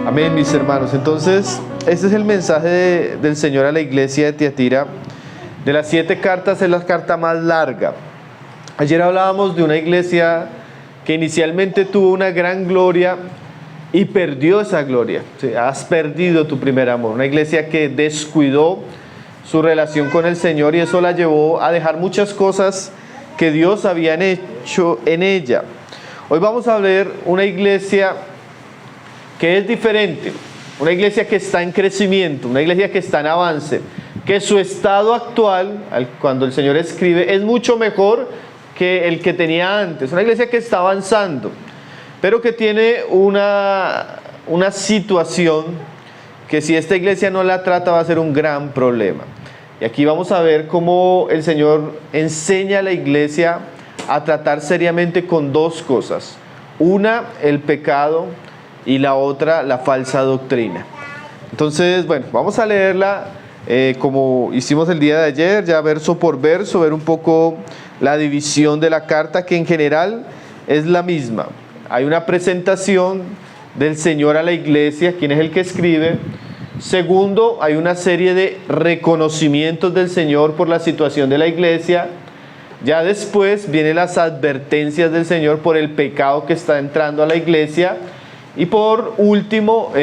Amén, mis hermanos. Entonces, este es el mensaje del Señor a la iglesia de Tiatira. De las 7 cartas es la carta más larga. Ayer hablábamos de una iglesia que inicialmente tuvo una gran gloria y perdió esa gloria. Sí, has perdido tu primer amor. Una iglesia que descuidó su relación con el Señor y eso la llevó a dejar muchas cosas que Dios había hecho en ella. Hoy vamos a ver una iglesia que es diferente, una iglesia que está en crecimiento, una iglesia que está en avance, que su estado actual, cuando el Señor escribe, es mucho mejor que el que tenía antes. Una iglesia que está avanzando, pero que tiene una situación que si esta iglesia no la trata va a ser un gran problema. Y aquí vamos a ver cómo el Señor enseña a la iglesia a tratar seriamente con 2 cosas. Una, el pecado, y la otra, la falsa doctrina. Entonces, bueno, vamos a leerla como hicimos el día de ayer, ya verso por verso, ver un poco la división de la carta, que en general es la misma. Hay una presentación del Señor a la iglesia, quién es el que escribe. Segundo, hay una serie de reconocimientos del Señor por la situación de la iglesia. Ya después vienen las advertencias del Señor por el pecado que está entrando a la iglesia. Y por último,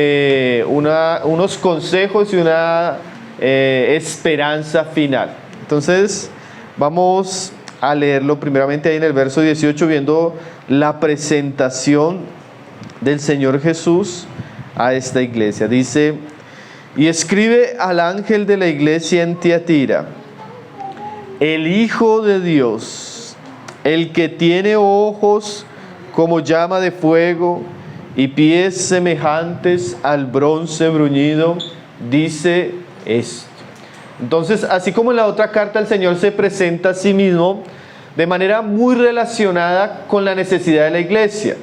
unos consejos y una esperanza final. Entonces, vamos a leerlo primeramente ahí en el verso 18, viendo la presentación del Señor Jesús a esta iglesia. Dice: y escribe al ángel de la iglesia en Tiatira, el Hijo de Dios, el que tiene ojos como llama de fuego y pies semejantes al bronce bruñido, dice esto. Entonces, así como en la otra carta el Señor se presenta a sí mismo de manera muy relacionada con la necesidad de la iglesia.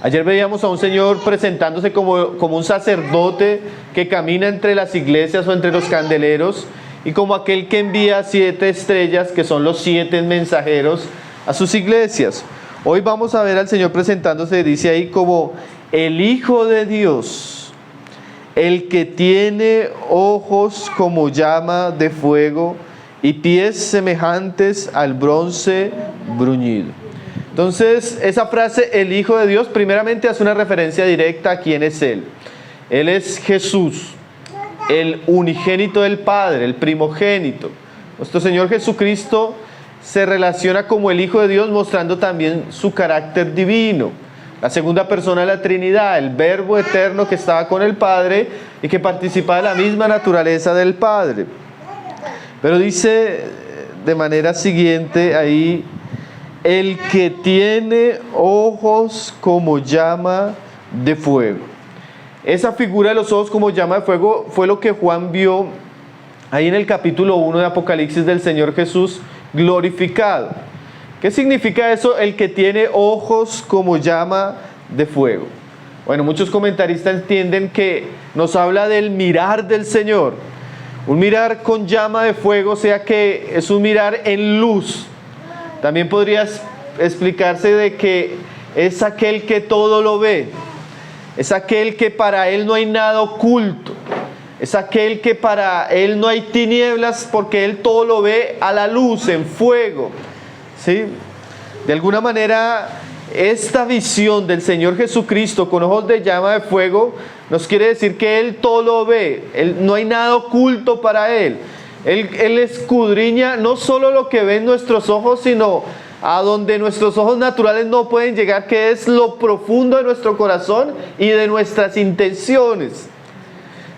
Ayer veíamos a un Señor presentándose como un sacerdote que camina entre las iglesias o entre los candeleros, y como aquel que envía 7 estrellas, que son los 7 mensajeros, a sus iglesias. Hoy vamos a ver al Señor presentándose, dice ahí, como el Hijo de Dios, el que tiene ojos como llama de fuego y pies semejantes al bronce bruñido. Entonces, esa frase, el Hijo de Dios, primeramente hace una referencia directa a quién es Él. Él es Jesús, el unigénito del Padre, el primogénito. Nuestro Señor Jesucristo se relaciona como el Hijo de Dios, mostrando también su carácter divino. La segunda persona de la Trinidad, el Verbo eterno que estaba con el Padre y que participaba de la misma naturaleza del Padre. Pero dice de manera siguiente ahí, el que tiene ojos como llama de fuego. Esa figura de los ojos como llama de fuego fue lo que Juan vio ahí en el capítulo 1 de Apocalipsis del Señor Jesús glorificado. ¿Qué significa eso? El que tiene ojos como llama de fuego. Bueno, muchos comentaristas entienden que nos habla del mirar del Señor. Un mirar con llama de fuego, o sea que es un mirar en luz. También podría explicarse de que es aquel que todo lo ve. Es aquel que para él no hay nada oculto. Es aquel que para él no hay tinieblas, porque él todo lo ve a la luz, en fuego. ¿Sí? De alguna manera, esta visión del Señor Jesucristo con ojos de llama de fuego nos quiere decir que él todo lo ve. No hay nada oculto para él. Él escudriña no solo lo que ven nuestros ojos, sino a donde nuestros ojos naturales no pueden llegar, que es lo profundo de nuestro corazón y de nuestras intenciones.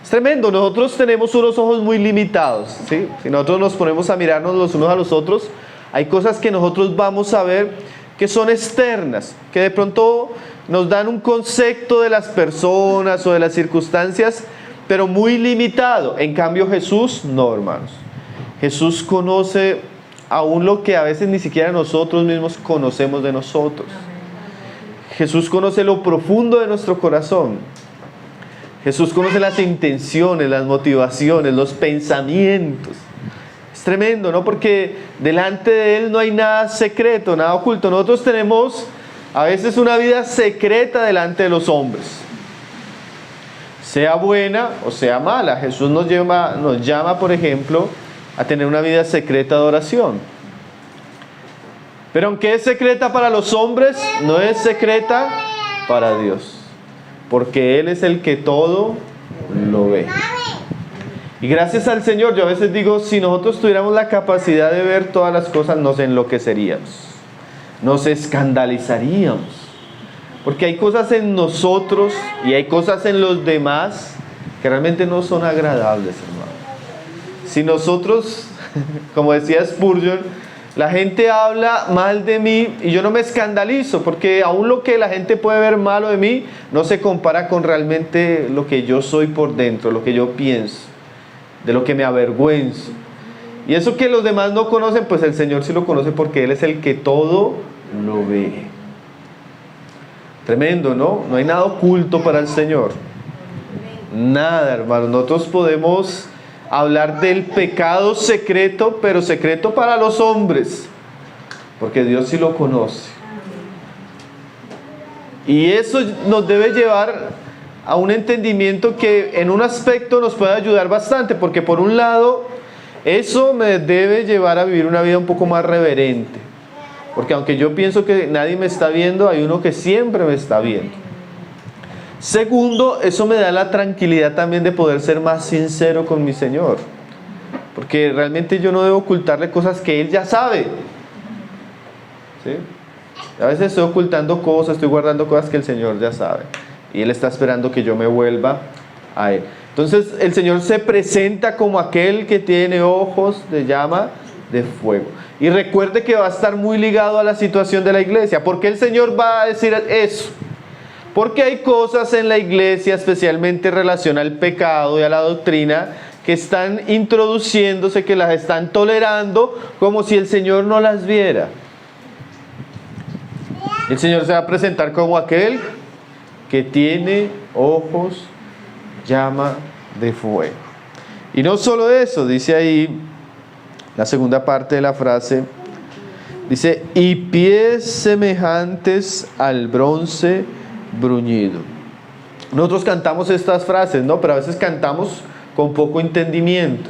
Es tremendo, nosotros tenemos unos ojos muy limitados, ¿sí? Si nosotros nos ponemos a mirarnos los unos a los otros, hay cosas que nosotros vamos a ver que son externas, que de pronto nos dan un concepto de las personas o de las circunstancias, pero muy limitado. En cambio Jesús, no, hermanos. Jesús conoce aún lo que a veces ni siquiera nosotros mismos conocemos de nosotros. Jesús conoce lo profundo de nuestro corazón. Jesús conoce las intenciones, las motivaciones, los pensamientos. Es tremendo, ¿no? Porque delante de Él no hay nada secreto, nada oculto. Nosotros tenemos a veces una vida secreta delante de los hombres. sea buena o sea mala. Jesús nos llama, por ejemplo, a tener una vida secreta de oración. Pero aunque es secreta para los hombres, no es secreta para Dios, porque Él es el que todo lo ve. Y gracias al Señor, yo a veces digo, si nosotros tuviéramos la capacidad de ver todas las cosas, nos enloqueceríamos, nos escandalizaríamos, porque hay cosas en nosotros y hay cosas en los demás que realmente no son agradables, hermano. Si nosotros, como decía Spurgeon, la gente habla mal de mí y yo no me escandalizo, porque aún lo que la gente puede ver malo de mí no se compara con realmente lo que yo soy por dentro, lo que yo pienso, de lo que me avergüenzo. Y eso que los demás no conocen, pues el Señor sí lo conoce, porque Él es el que todo lo ve. Tremendo, ¿no? No hay nada oculto para el Señor. Nada, hermano. Nosotros podemos hablar del pecado secreto, pero secreto para los hombres, porque Dios sí lo conoce. Y eso nos debe llevar a un entendimiento que en un aspecto nos puede ayudar bastante, porque por un lado eso me debe llevar a vivir una vida un poco más reverente, porque aunque yo pienso que nadie me está viendo, hay uno que siempre me está viendo. Segundo, eso me da la tranquilidad también de poder ser más sincero con mi Señor, porque realmente yo no debo ocultarle cosas que Él ya sabe, ¿sí? A veces estoy ocultando cosas, estoy guardando cosas que el Señor ya sabe, y Él está esperando que yo me vuelva a Él. Entonces el Señor se presenta como aquel que tiene ojos de llama de fuego. Y recuerde que va a estar muy ligado a la situación de la iglesia. ¿Por qué el Señor va a decir eso? Porque hay cosas en la iglesia, especialmente en relación al pecado y a la doctrina, que están introduciéndose, que las están tolerando como si el Señor no las viera. El Señor se va a presentar como aquel que tiene ojos, llama de fuego. Y no solo eso, dice ahí la segunda parte de la frase, dice, y pies semejantes al bronce bruñido. Nosotros cantamos estas frases, ¿no? Pero a veces cantamos con poco entendimiento.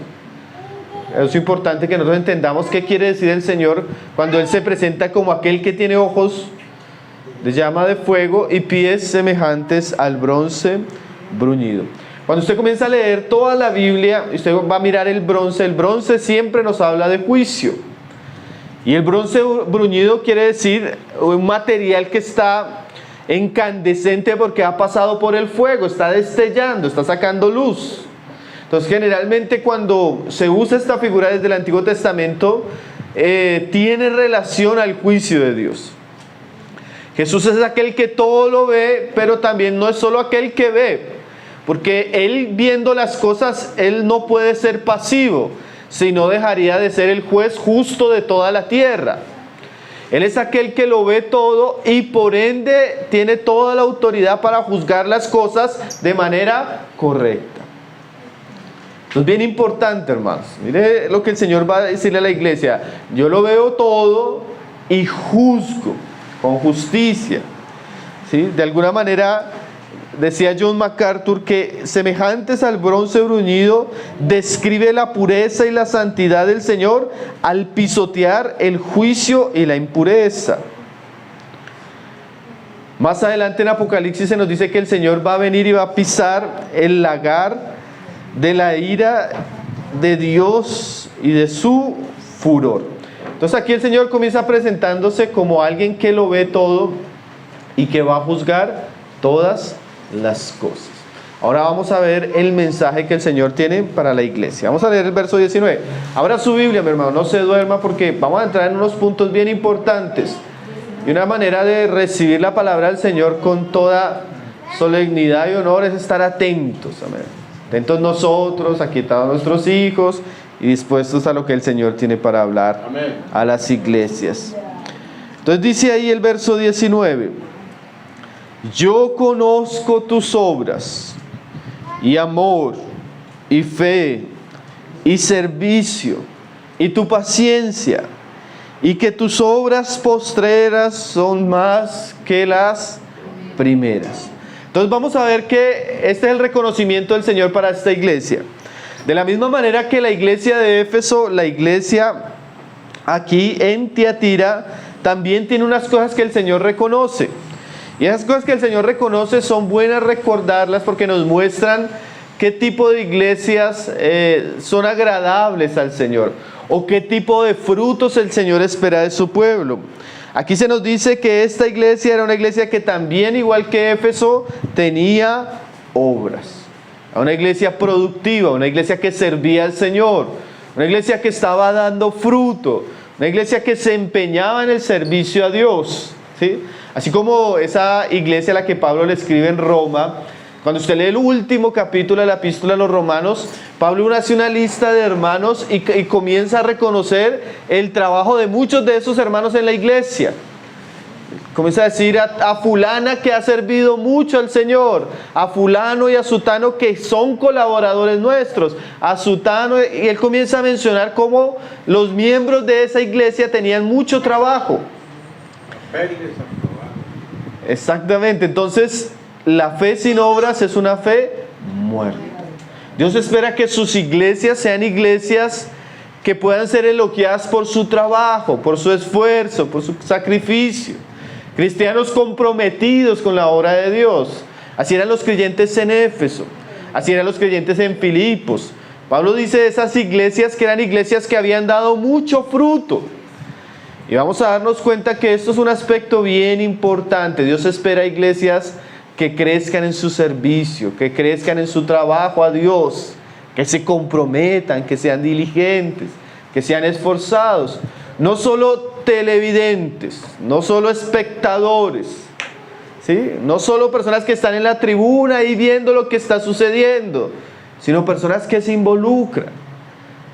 Es importante que nosotros entendamos qué quiere decir el Señor cuando Él se presenta como aquel que tiene ojos de llama de fuego y pies semejantes al bronce bruñido. Cuando usted comienza a leer toda la Biblia, usted va a mirar el bronce siempre nos habla de juicio. Y el bronce bruñido quiere decir un material que está incandescente porque ha pasado por el fuego, está destellando, está sacando luz. Entonces generalmente cuando se usa esta figura desde el Antiguo Testamento, tiene relación al juicio de Dios. Jesús es aquel que todo lo ve, pero también no es solo aquel que ve, porque Él viendo las cosas, Él no puede ser pasivo, sino dejaría de ser el juez justo de toda la tierra. Él es aquel que lo ve todo y por ende tiene toda la autoridad para juzgar las cosas de manera correcta. Esto es bien importante, hermanos. Mire lo que el Señor va a decirle a la iglesia. Yo lo veo todo y juzgo con justicia. ¿Sí? De alguna manera decía John MacArthur que semejantes al bronce bruñido describe la pureza y la santidad del Señor al pisotear el juicio y la impureza. Más adelante en Apocalipsis se nos dice que el Señor va a venir y va a pisar el lagar de la ira de Dios y de su furor. Entonces aquí el Señor comienza presentándose como alguien que lo ve todo y que va a juzgar todas las cosas. Ahora vamos a ver el mensaje que el Señor tiene para la iglesia. Vamos a leer el verso 19. Abra su Biblia, mi hermano, no se duerma porque vamos a entrar en unos puntos bien importantes. Y una manera de recibir la palabra del Señor con toda solemnidad y honor es estar atentos. Amén. Atentos nosotros, aquietados nuestros hijos y dispuestos a lo que el Señor tiene para hablar a las iglesias. Entonces dice ahí el verso 19. Yo conozco tus obras, y amor, y fe, y servicio, y tu paciencia, y que tus obras postreras son más que las primeras. Entonces vamos a ver que este es el reconocimiento del Señor para esta iglesia. De la misma manera que la iglesia de Éfeso, la iglesia aquí en Tiatira, también tiene unas cosas que el Señor reconoce. Y esas cosas que el Señor reconoce son buenas recordarlas porque nos muestran qué tipo de iglesias son agradables al Señor o qué tipo de frutos el Señor espera de su pueblo. Aquí se nos dice que esta iglesia era una iglesia que también, igual que Éfeso, tenía obras. Una iglesia productiva, una iglesia que servía al Señor, una iglesia que estaba dando fruto, una iglesia que se empeñaba en el servicio a Dios, ¿sí? Así como esa iglesia a la que Pablo le escribe en Roma. Cuando usted lee el último capítulo de la epístola a los Romanos, Pablo hace una lista de hermanos y comienza a reconocer el trabajo de muchos de esos hermanos en la iglesia. Comienza a decir a fulana que ha servido mucho al Señor, a fulano y a sutano que son colaboradores nuestros, a sutano, y él comienza a mencionar cómo los miembros de esa iglesia tenían mucho trabajo. Exactamente, entonces la fe sin obras es una fe muerta. Dios espera que sus iglesias sean iglesias que puedan ser elogiadas por su trabajo, por su esfuerzo, por su sacrificio. Cristianos comprometidos con la obra de Dios. Así eran los creyentes en Éfeso, así eran los creyentes en Filipos. Pablo dice de esas iglesias que eran iglesias que habían dado mucho fruto. Y vamos a darnos cuenta que esto es un aspecto bien importante. Dios espera iglesias que crezcan en su servicio, que crezcan en su trabajo a Dios, que se comprometan, que sean diligentes, que sean esforzados. No solo televidentes, no solo espectadores, ¿sí? No solo personas que están en la tribuna y viendo lo que está sucediendo, sino personas que se involucran,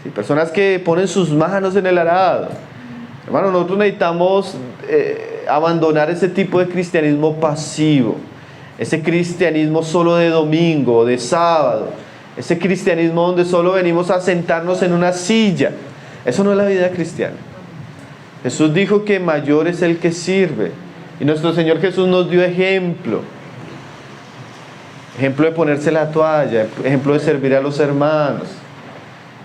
¿sí? Personas que ponen sus manos en el arado. Hermano, nosotros necesitamos abandonar ese tipo de cristianismo pasivo, ese cristianismo solo de domingo, de sábado, ese cristianismo donde solo venimos a sentarnos en una silla. Eso no es la vida cristiana. Jesús dijo que mayor es el que sirve, y nuestro Señor Jesús nos dio ejemplo de ponerse la toalla, ejemplo de servir a los hermanos.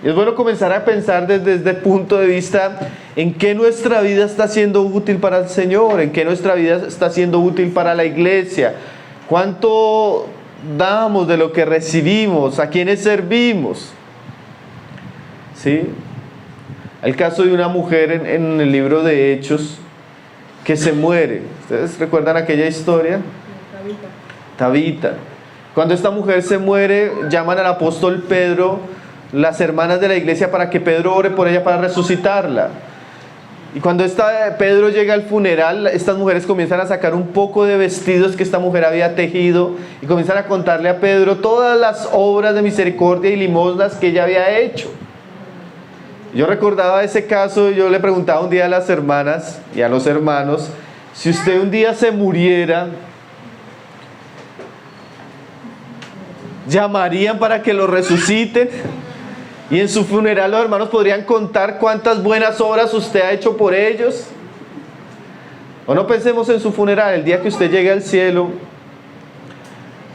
Y es bueno comenzar a pensar desde este punto de vista en qué nuestra vida está siendo útil para el Señor, en qué nuestra vida está siendo útil para la iglesia, cuánto damos de lo que recibimos, a quiénes servimos, ¿sí? El caso de una mujer en el libro de Hechos que se muere. ¿Ustedes recuerdan aquella historia? Tabita. Cuando esta mujer se muere, llaman al apóstol Pedro, las hermanas de la iglesia, para que Pedro ore por ella para resucitarla. Y cuando Pedro llega al funeral, estas mujeres comienzan a sacar un poco de vestidos que esta mujer había tejido y comienzan a contarle a Pedro todas las obras de misericordia y limosnas que ella había hecho. Yo recordaba ese caso y yo le preguntaba un día a las hermanas y a los hermanos, si usted un día se muriera, ¿llamarían para que lo resuciten? Y en su funeral los hermanos podrían contar cuántas buenas obras usted ha hecho por ellos. O no pensemos en su funeral, el día que usted llegue al cielo,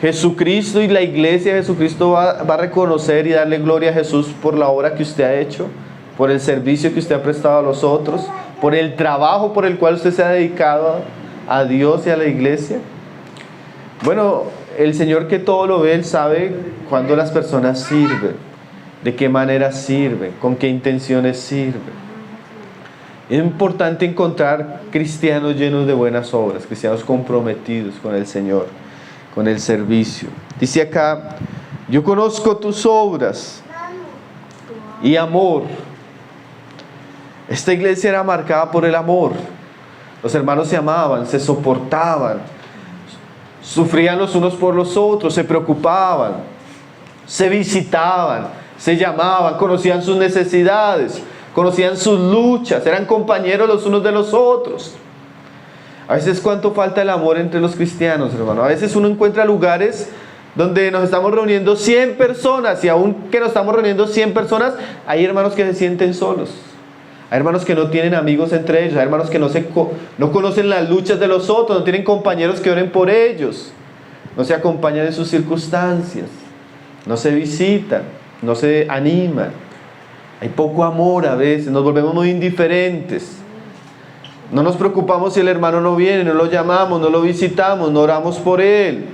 Jesucristo y la iglesia de Jesucristo va a reconocer y darle gloria a Jesús por la obra que usted ha hecho, por el servicio que usted ha prestado a los otros, por el trabajo por el cual usted se ha dedicado a Dios y a la iglesia. Bueno, el Señor que todo lo ve, Él sabe cuándo las personas sirven, de qué manera sirven, con qué intenciones sirven. Es importante encontrar cristianos llenos de buenas obras, cristianos comprometidos con el Señor, con el servicio. Dice acá, yo conozco tus obras y amor. Esta iglesia era marcada por el amor. Los hermanos se amaban, se soportaban, sufrían los unos por los otros, se preocupaban, se visitaban, se llamaban, conocían sus necesidades, conocían sus luchas, eran compañeros los unos de los otros. A veces cuánto falta el amor entre los cristianos, hermano. A veces uno encuentra lugares donde nos estamos reuniendo 100 personas y aun que nos estamos reuniendo 100 personas, hay hermanos que se sienten solos. Hay hermanos que no tienen amigos entre ellos, hay hermanos que no conocen las luchas de los otros, no tienen compañeros que oren por ellos. no se acompañan en sus circunstancias, no se visitan, no se animan. Hay poco amor a veces, nos volvemos muy indiferentes. No nos preocupamos si el hermano no viene, no lo llamamos, no lo visitamos, no oramos por él.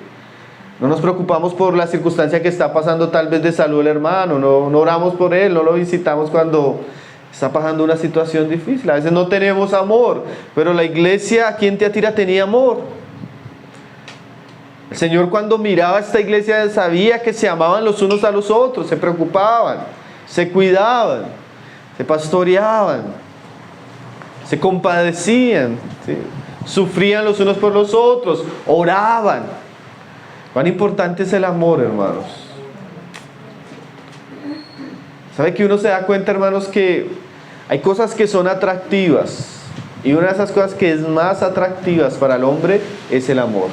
No nos preocupamos por la circunstancia que está pasando tal vez de salud el hermano, no oramos por él, no lo visitamos cuando está pasando una situación difícil. A veces no tenemos amor, pero la iglesia aquí en Tiatira tenía amor. El Señor, cuando miraba a esta iglesia, sabía que se amaban los unos a los otros, se preocupaban, se cuidaban, se pastoreaban, se compadecían, ¿sí? Sufrían los unos por los otros, oraban. ¿Cuán importante es el amor, hermanos? ¿Sabe que uno se da cuenta, hermanos, que hay cosas que son atractivas? Y una de esas cosas que es más atractivas para el hombre es el amor.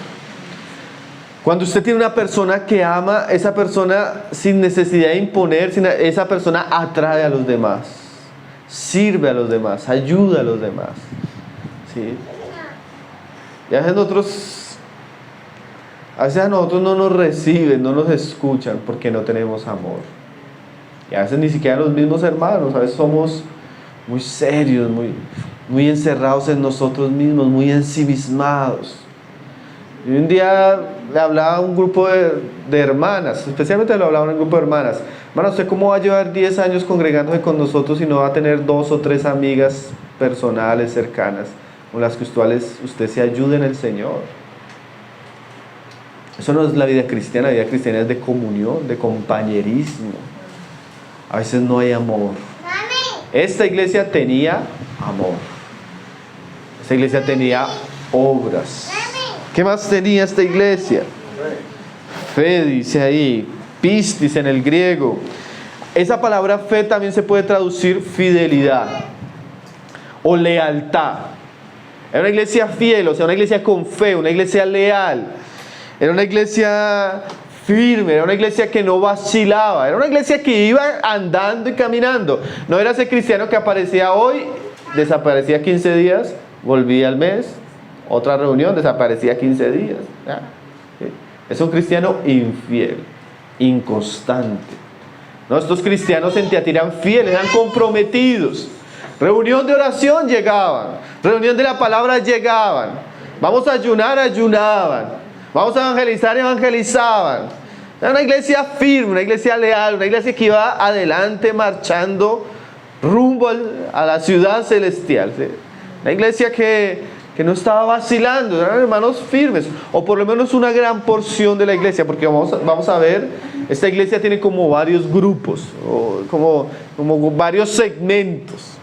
Cuando usted tiene una persona que ama, esa persona sin necesidad de imponer, esa persona atrae a los demás, sirve a los demás, ayuda a los demás, ¿sí? Y a veces a nosotros no nos reciben, no nos escuchan porque no tenemos amor. Y a veces ni siquiera los mismos hermanos, a veces somos muy serios, muy encerrados en nosotros mismos, muy ensimismados. Y un día le hablaba a un grupo de hermanas, especialmente le hablaba a un grupo de hermanas: hermano, ¿usted cómo va a llevar 10 años congregándose con nosotros si no va a tener 2 o 3 amigas personales, cercanas, con las que usted se ayude en el Señor? Eso no es la vida cristiana es de comunión, de compañerismo. A veces no hay amor. Esta iglesia tenía amor. Esta iglesia tenía obras. ¿Qué más tenía esta iglesia? Fe, dice ahí. Pistis en el griego. Esa palabra fe también se puede traducir fidelidad o lealtad. Era una iglesia fiel, o sea, una iglesia con fe, una iglesia leal. Era una iglesia firme, era una iglesia que no vacilaba, era una iglesia que iba andando y caminando. No era ese cristiano que aparecía hoy, desaparecía 15 días, volvía al mes, otra reunión, desaparecía 15 días. Es un cristiano infiel, inconstante. No, estos cristianos en Tiatira eran fieles, eran comprometidos. Reunión de oración llegaban, reunión de la palabra llegaban. Vamos a ayunar, ayunaban. Vamos a evangelizar, evangelizaban. Era una iglesia firme, una iglesia leal, una iglesia que iba adelante marchando rumbo a la ciudad celestial. ¿Sí? Una iglesia que no estaba vacilando, eran hermanos firmes, o por lo menos una gran porción de la iglesia, porque vamos a ver, esta iglesia tiene como varios grupos, o como varios segmentos.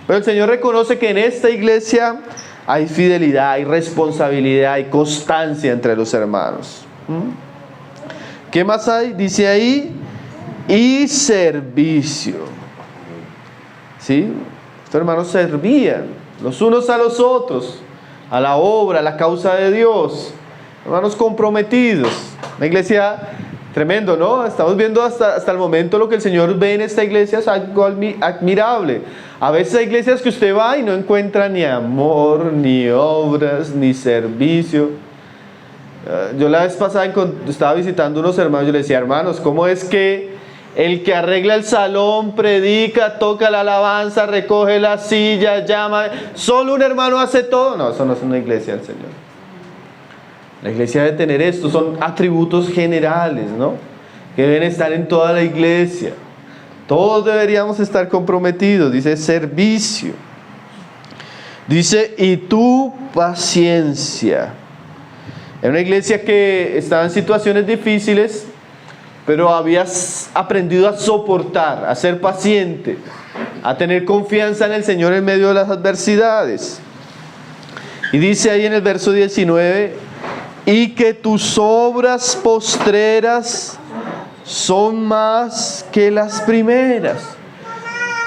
Pero el Señor reconoce que en esta iglesia hay fidelidad, hay responsabilidad, hay constancia entre los hermanos. ¿Qué más hay? Dice ahí, y servicio. ¿Sí? Estos hermanos servían los unos a los otros, a la obra, a la causa de Dios. Hermanos comprometidos. Una iglesia tremendo, ¿no? Estamos viendo hasta el momento lo que el Señor ve en esta iglesia, es algo admirable. A veces hay iglesias que usted va y no encuentra ni amor, ni obras, ni servicio. Yo la vez pasada estaba visitando unos hermanos, yo les decía: hermanos, ¿cómo es que el que arregla el salón, predica, toca la alabanza, recoge la silla, llama, solo un hermano hace todo? No, eso no es una iglesia del Señor. La iglesia debe tener esto, son atributos generales, ¿no? Que deben estar en toda la iglesia. Todos deberíamos estar comprometidos. Dice servicio. Dice, y tu paciencia. Era una iglesia que estaba en situaciones difíciles, pero habías aprendido a soportar, a ser paciente, a tener confianza en el Señor en medio de las adversidades. Y dice ahí en el verso 19, y que tus obras postreras son más que las primeras.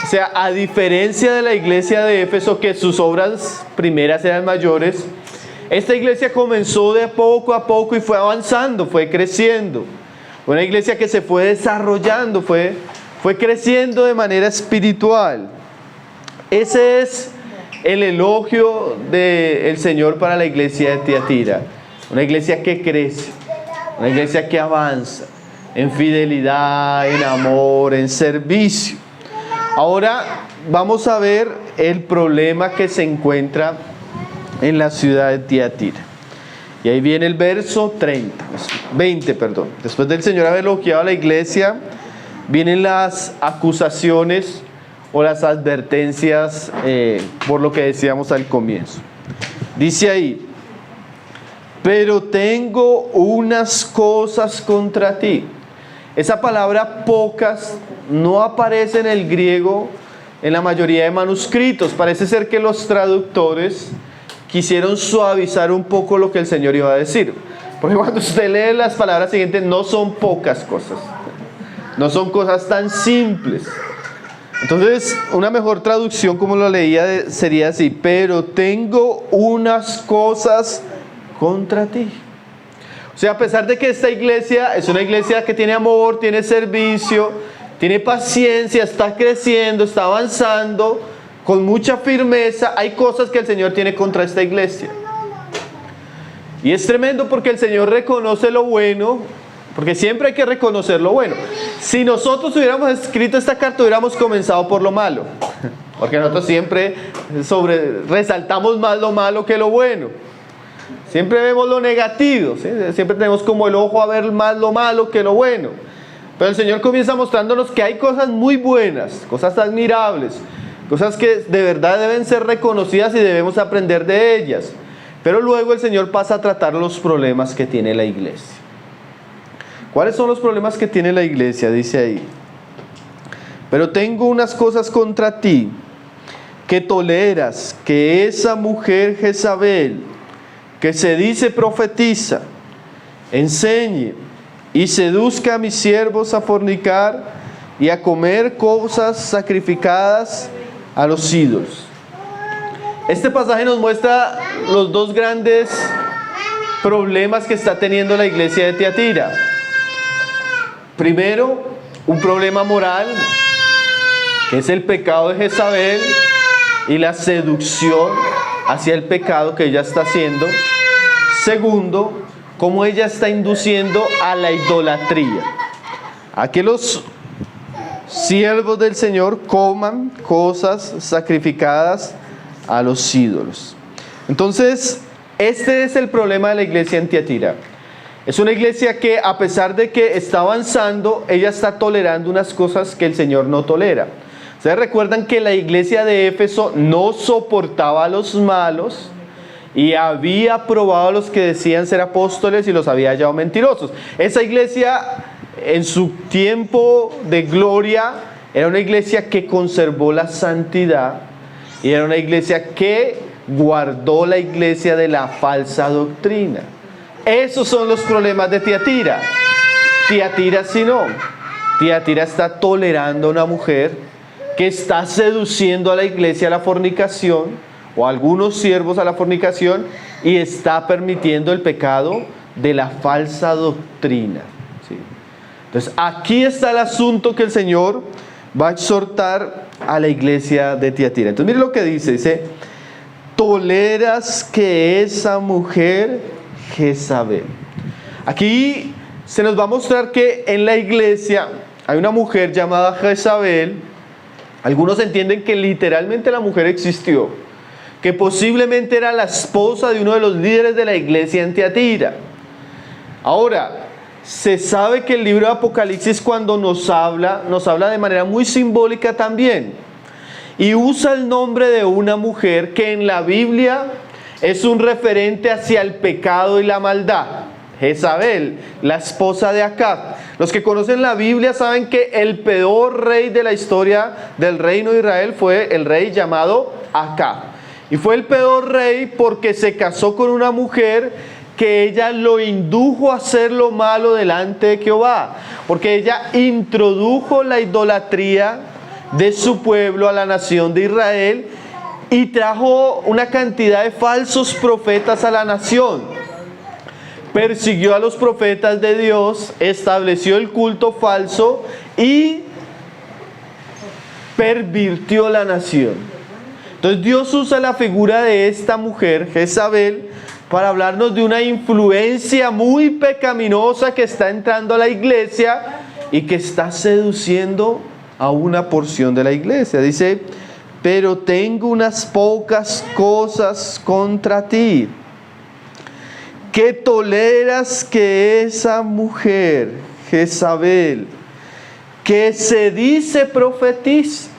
O sea, a diferencia de la iglesia de Éfeso, que sus obras primeras eran mayores, esta iglesia comenzó de poco a poco y fue avanzando, fue creciendo. Una iglesia que se fue desarrollando, fue creciendo de manera espiritual. Ese es el elogio del Señor para la iglesia de Tiatira. Una iglesia que crece. una iglesia que avanza en fidelidad, en amor, en servicio. Ahora vamos a ver el problema que se encuentra en la ciudad de Tiatira. Y ahí viene el verso 20. Después del Señor haber elogiado a la iglesia, vienen las acusaciones o las advertencias por lo que decíamos al comienzo. Dice ahí: pero tengo unas cosas contra ti. Esa palabra pocas no aparece en el griego en la mayoría de manuscritos. Parece ser que los traductores quisieron suavizar un poco lo que el Señor iba a decir. Porque cuando usted lee las palabras siguientes, no son pocas cosas. No son cosas tan simples. Entonces, una mejor traducción, como lo leía, sería así: pero tengo unas cosas contra ti. O sea, a pesar de que esta iglesia es una iglesia que tiene amor, tiene servicio, tiene paciencia, está creciendo, está avanzando con mucha firmeza, hay cosas que el Señor tiene contra esta iglesia. Y es tremendo porque el Señor reconoce lo bueno, porque siempre hay que reconocer lo bueno. Si nosotros hubiéramos escrito esta carta, hubiéramos comenzado por lo malo, porque nosotros siempre resaltamos más lo malo que lo bueno. Siempre vemos lo negativo, ¿sí? Siempre tenemos como el ojo a ver más lo malo que lo bueno. Pero el Señor comienza mostrándonos que hay cosas muy buenas, cosas admirables, cosas que de verdad deben ser reconocidas y debemos aprender de ellas. Pero luego el Señor pasa a tratar los problemas que tiene la iglesia. ¿Cuáles son los problemas que tiene la iglesia? Dice ahí: pero tengo unas cosas contra ti, que toleras que esa mujer Jezabel, que se dice profetiza, enseñe y seduzca a mis siervos a fornicar y a comer cosas sacrificadas a los ídolos. Este pasaje nos muestra los dos grandes problemas que está teniendo la iglesia de Tiatira. Primero, un problema moral, que es el pecado de Jezabel y la seducción hacia el pecado que ella está haciendo. Segundo, cómo ella está induciendo a la idolatría, a que los siervos del Señor coman cosas sacrificadas a los ídolos. Entonces, este es el problema de la iglesia en Tiatira. Es una iglesia que, a pesar de que está avanzando, ella está tolerando unas cosas que el Señor no tolera. Ustedes recuerdan que la iglesia de Éfeso no soportaba a los malos y había probado a los que decían ser apóstoles y los había hallado mentirosos. Esa iglesia, en su tiempo de gloria, era una iglesia que conservó la santidad y era una iglesia que guardó la iglesia de la falsa doctrina. Esos son los problemas de Tiatira. Tiatira sí no. Tiatira está tolerando a una mujer que está seduciendo a la iglesia a la fornicación, o a algunos siervos a la fornicación, y está permitiendo el pecado de la falsa doctrina. ¿Sí? Entonces, aquí está el asunto que el Señor va a exhortar a la iglesia de Tiatira. Entonces, mire lo que dice: toleras que esa mujer Jezabel. Aquí se nos va a mostrar que en la iglesia hay una mujer llamada Jezabel. Algunos entienden que literalmente la mujer existió, que posiblemente era la esposa de uno de los líderes de la iglesia en Tiatira. Ahora, se sabe que el libro de Apocalipsis, cuando nos habla de manera muy simbólica también, y usa el nombre de una mujer que en la Biblia es un referente hacia el pecado y la maldad. Jezabel, la esposa de Acab. Los que conocen la Biblia saben que el peor rey de la historia del reino de Israel fue el rey llamado Acab. Y fue el peor rey porque se casó con una mujer que ella lo indujo a hacer lo malo delante de Jehová, porque ella introdujo la idolatría de su pueblo a la nación de Israel y trajo una cantidad de falsos profetas a la nación. Persiguió a los profetas de Dios, estableció el culto falso y pervirtió la nación. Entonces Dios usa la figura de esta mujer, Jezabel, para hablarnos de una influencia muy pecaminosa que está entrando a la iglesia y que está seduciendo a una porción de la iglesia. Dice, pero tengo unas pocas cosas contra ti, que toleras que esa mujer, Jezabel, que se dice profetiza.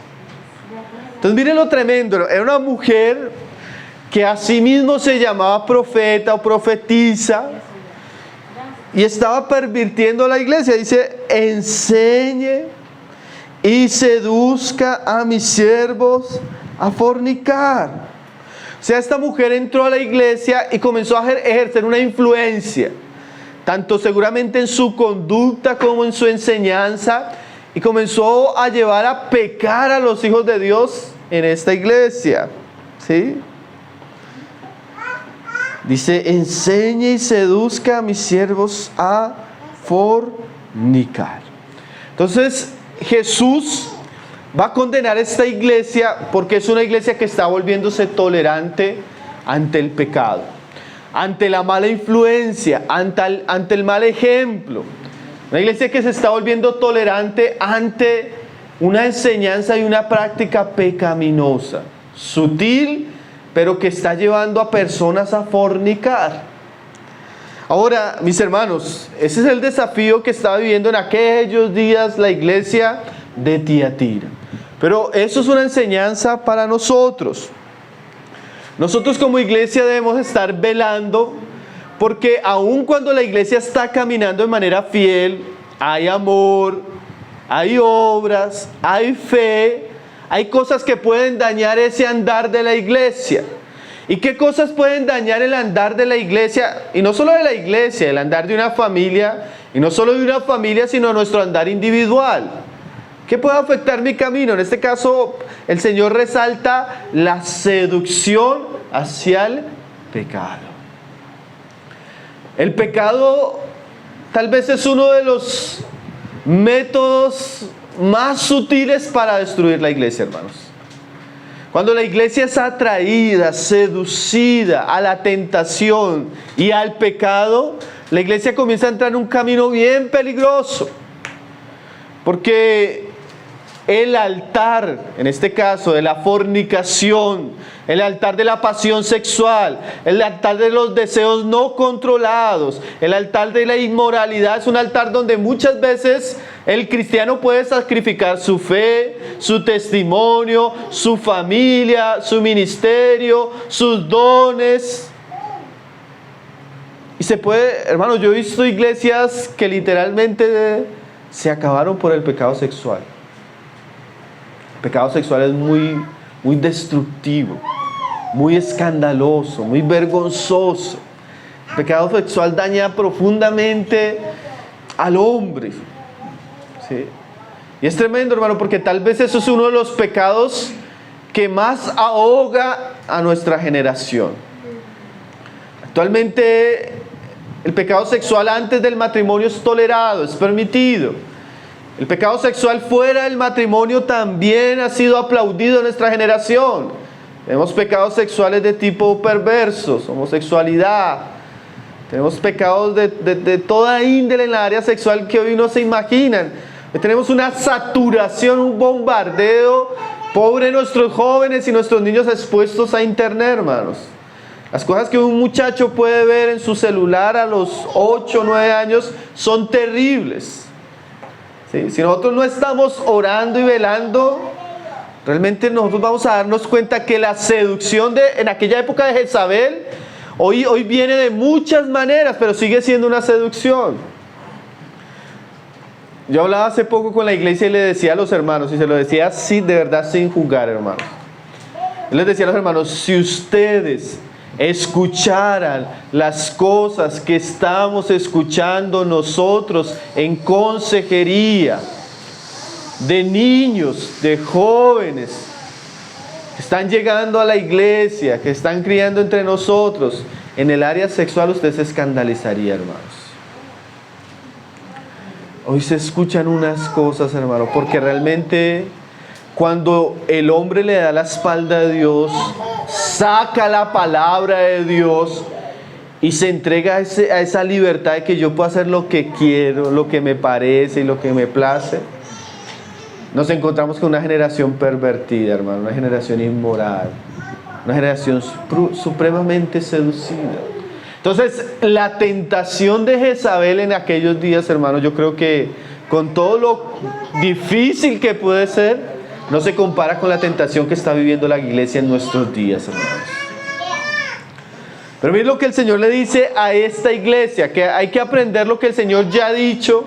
Entonces miren lo tremendo, era una mujer que asimismo se llamaba profeta o profetisa y estaba pervirtiendo la iglesia. Dice, enseñe y seduzca a mis siervos a fornicar. O sea, esta mujer entró a la iglesia y comenzó a ejercer una influencia, tanto seguramente en su conducta como en su enseñanza, y comenzó a llevar a pecar a los hijos de Dios en esta iglesia. ¿Sí? Dice, enseñe y seduzca a mis siervos a fornicar. Entonces, Jesús va a condenar esta iglesia porque es una iglesia que está volviéndose tolerante ante el pecado, ante la mala influencia, ante el mal ejemplo. Una iglesia que se está volviendo tolerante ante una enseñanza y una práctica pecaminosa, sutil, pero que está llevando a personas a fornicar. Ahora, mis hermanos, ese es el desafío que estaba viviendo en aquellos días la iglesia de Tiatira. Pero eso es una enseñanza para nosotros. Nosotros como iglesia debemos estar velando, porque aun cuando la iglesia está caminando de manera fiel, hay amor, hay obras, hay fe, hay cosas que pueden dañar ese andar de la iglesia. ¿Y qué cosas pueden dañar el andar de la iglesia? Y no solo de la iglesia, el andar de una familia, y no solo de una familia, sino nuestro andar individual. ¿Qué puede afectar mi camino? En este caso, el Señor resalta la seducción hacia el pecado. El pecado tal vez es uno de los métodos más sutiles para destruir la iglesia, hermanos. Cuando la iglesia es atraída, seducida a la tentación y al pecado, la iglesia comienza a entrar en un camino bien peligroso. Porque el altar, en este caso, de la fornicación, el altar de la pasión sexual, el altar de los deseos no controlados, el altar de la inmoralidad, es un altar donde muchas veces el cristiano puede sacrificar su fe, su testimonio, su familia, su ministerio, sus dones. Y se puede, hermanos, yo he visto iglesias que literalmente se acabaron por el pecado sexual. El pecado sexual es muy destructivo, muy escandaloso, muy vergonzoso. El pecado sexual daña profundamente al hombre. ¿Sí? Y es tremendo, hermano, porque tal vez eso es uno de los pecados que más ahoga a nuestra generación. Actualmente el pecado sexual antes del matrimonio es tolerado, es permitido. El pecado sexual fuera del matrimonio también ha sido aplaudido en nuestra generación. Tenemos pecados sexuales de tipo perversos, homosexualidad. Tenemos pecados de toda índole en la área sexual que hoy no se imaginan. Tenemos una saturación, un bombardeo. Pobre nuestros jóvenes y nuestros niños expuestos a internet, hermanos. Las cosas que un muchacho puede ver en su celular a los 8 o 9 años son terribles. ¿Sí? Si nosotros no estamos orando y velando, realmente nosotros vamos a darnos cuenta que la seducción en aquella época de Jezabel, hoy viene de muchas maneras, pero sigue siendo una seducción. Yo hablaba hace poco con la iglesia y le decía a los hermanos, y se lo decía así, de verdad, sin juzgar, hermanos. Yo les decía a los hermanos, si ustedes escucharan las cosas que estamos escuchando nosotros en consejería, de niños, de jóvenes que están llegando a la iglesia, que están criando entre nosotros, en el área sexual, usted se escandalizaría, hermanos. Hoy se escuchan unas cosas, hermano, porque realmente cuando el hombre le da la espalda a Dios, saca la palabra de Dios y se entrega a esa libertad de que yo puedo hacer lo que quiero, lo que me parece y lo que me place, nos encontramos con una generación pervertida, hermano, una generación inmoral, una generación supremamente seducida. Entonces, la tentación de Jezabel en aquellos días, hermano, yo creo que con todo lo difícil que puede ser, no se compara con la tentación que está viviendo la iglesia en nuestros días, hermanos. Pero miren lo que el Señor le dice a esta iglesia, que hay que aprender lo que el Señor ya ha dicho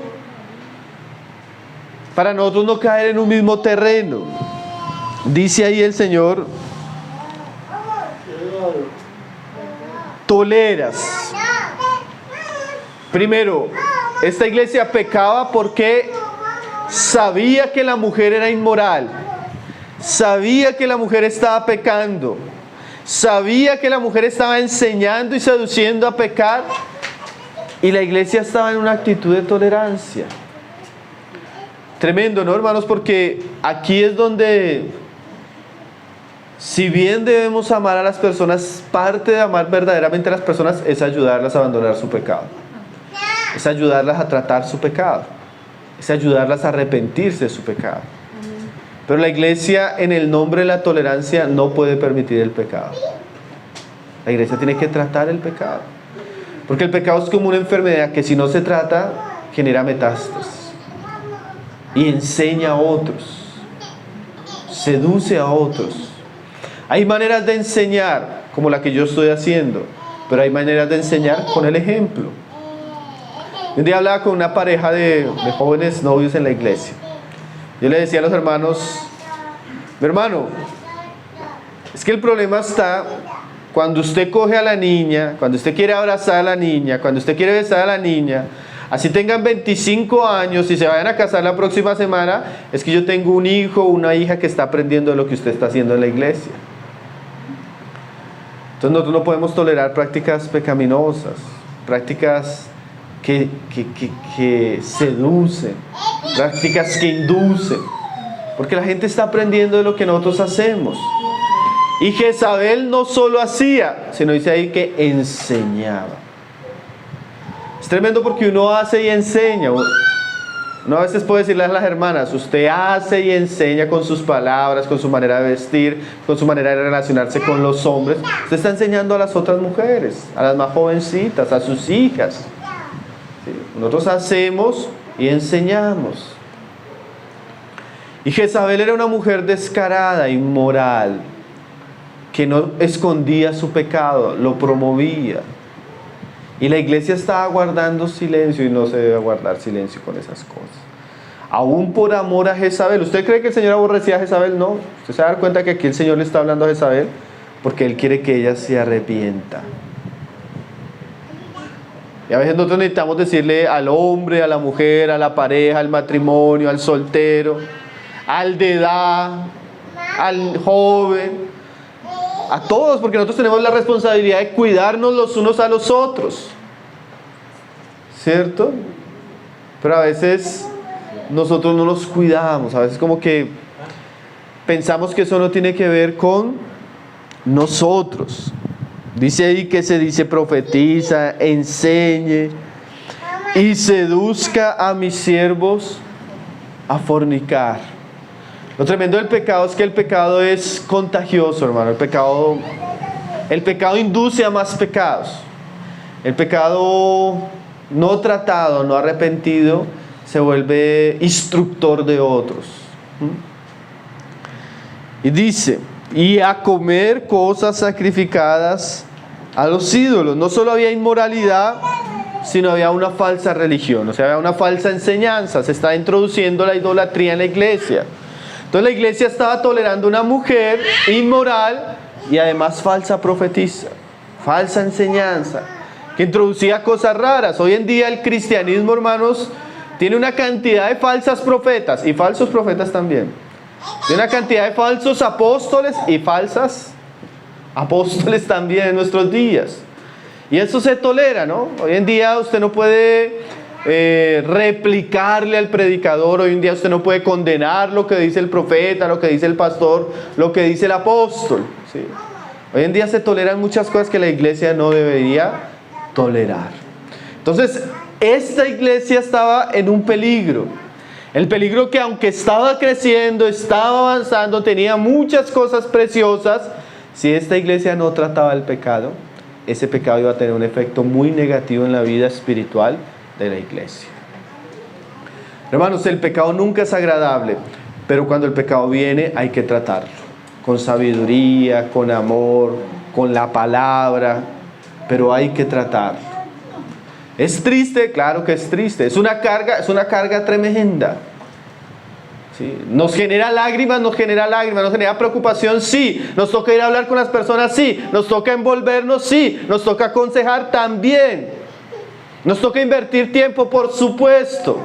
para nosotros no caer en un mismo terreno. Dice ahí el Señor: toleras. Primero, esta iglesia pecaba porque sabía que la mujer era inmoral, sabía que la mujer estaba pecando, sabía que la mujer estaba enseñando y seduciendo a pecar, y la iglesia estaba en una actitud de tolerancia. Tremendo, ¿no, hermanos? Porque aquí es donde, si bien debemos amar a las personas, parte de amar verdaderamente a las personas es ayudarlas a abandonar su pecado, es ayudarlas a tratar su pecado, es ayudarlas a arrepentirse de su pecado. Pero la iglesia, en el nombre de la tolerancia, no puede permitir el pecado. La iglesia tiene que tratar el pecado, porque el pecado es como una enfermedad que, si no se trata, genera metástasis y enseña a otros, seduce a otros. Hay maneras de enseñar como la que yo estoy haciendo, pero hay maneras de enseñar con el ejemplo. Un día hablaba con una pareja de jóvenes novios en la iglesia. Yo le decía a los hermanos: mi hermano, es que el problema está cuando usted coge a la niña, cuando usted quiere abrazar a la niña, cuando usted quiere besar a la niña, así tengan 25 años y se vayan a casar la próxima semana, es que yo tengo un hijo o una hija que está aprendiendo de lo que usted está haciendo en la iglesia. Entonces nosotros no podemos tolerar prácticas pecaminosas, prácticas que seducen, prácticas que inducen, porque la gente está aprendiendo de lo que nosotros hacemos. Y Jezabel no solo hacía, sino dice ahí que enseñaba. Es tremendo, porque uno hace y enseña. Uno a veces puede decirle a las hermanas: usted hace y enseña con sus palabras, con su manera de vestir, con su manera de relacionarse con los hombres. Usted está enseñando a las otras mujeres, a las más jovencitas, a sus hijas. ¿Sí? Nosotros hacemos y enseñamos. Y Jezabel era una mujer descarada, inmoral, que no escondía su pecado, lo promovía. Y la iglesia estaba guardando silencio, y no se debe guardar silencio con esas cosas. Aún por amor a Jezabel. ¿Usted cree que el Señor aborrecía a Jezabel? No. ¿Usted se da cuenta que aquí el Señor le está hablando a Jezabel? Porque Él quiere que ella se arrepienta. Y a veces nosotros necesitamos decirle al hombre, a la mujer, a la pareja, al matrimonio, al soltero, al de edad, al joven, a todos, porque nosotros tenemos la responsabilidad de cuidarnos los unos a los otros, ¿cierto? Pero a veces nosotros no nos cuidamos, a veces como que pensamos que eso no tiene que ver con nosotros. Dice ahí que se dice: profetiza, enseñe y seduzca a mis siervos a fornicar. Lo tremendo del pecado es que el pecado es contagioso, hermano. El pecado induce a más pecados. El pecado no tratado, no arrepentido, se vuelve instructor de otros. Y dice: y a comer cosas sacrificadas a los ídolos. No solo había inmoralidad, sino había una falsa religión, o sea, había una falsa enseñanza. Se está introduciendo la idolatría en la iglesia. Entonces la iglesia estaba tolerando una mujer inmoral y además falsa profetisa, falsa enseñanza, que introducía cosas raras. Hoy en día el cristianismo, hermanos, tiene una cantidad de falsas profetas y falsos profetas también. Tiene una cantidad de falsos apóstoles y falsas apóstoles también en nuestros días. Y eso se tolera, ¿no? Hoy en día usted no puede replicarle al predicador. Hoy en día usted no puede condenar lo que dice el profeta, lo que dice el pastor, lo que dice el apóstol, ¿sí? Hoy en día se toleran muchas cosas que la iglesia no debería tolerar. Entonces, esta iglesia estaba en un peligro. El peligro que aunque estaba creciendo, estaba avanzando, tenía muchas cosas preciosas, si esta iglesia no trataba el pecado, ese pecado iba a tener un efecto muy negativo en la vida espiritual de la iglesia. Hermanos, el pecado nunca es agradable, pero cuando el pecado viene hay que tratarlo con sabiduría, con amor, con la palabra, pero hay que tratarlo. ¿Es triste? Claro que es triste. Es una carga tremenda. ¿Sí? Nos genera lágrimas, nos genera preocupación, sí. Nos toca ir a hablar con las personas, sí. Nos toca envolvernos, sí. Nos toca aconsejar también. Nos toca invertir tiempo, por supuesto.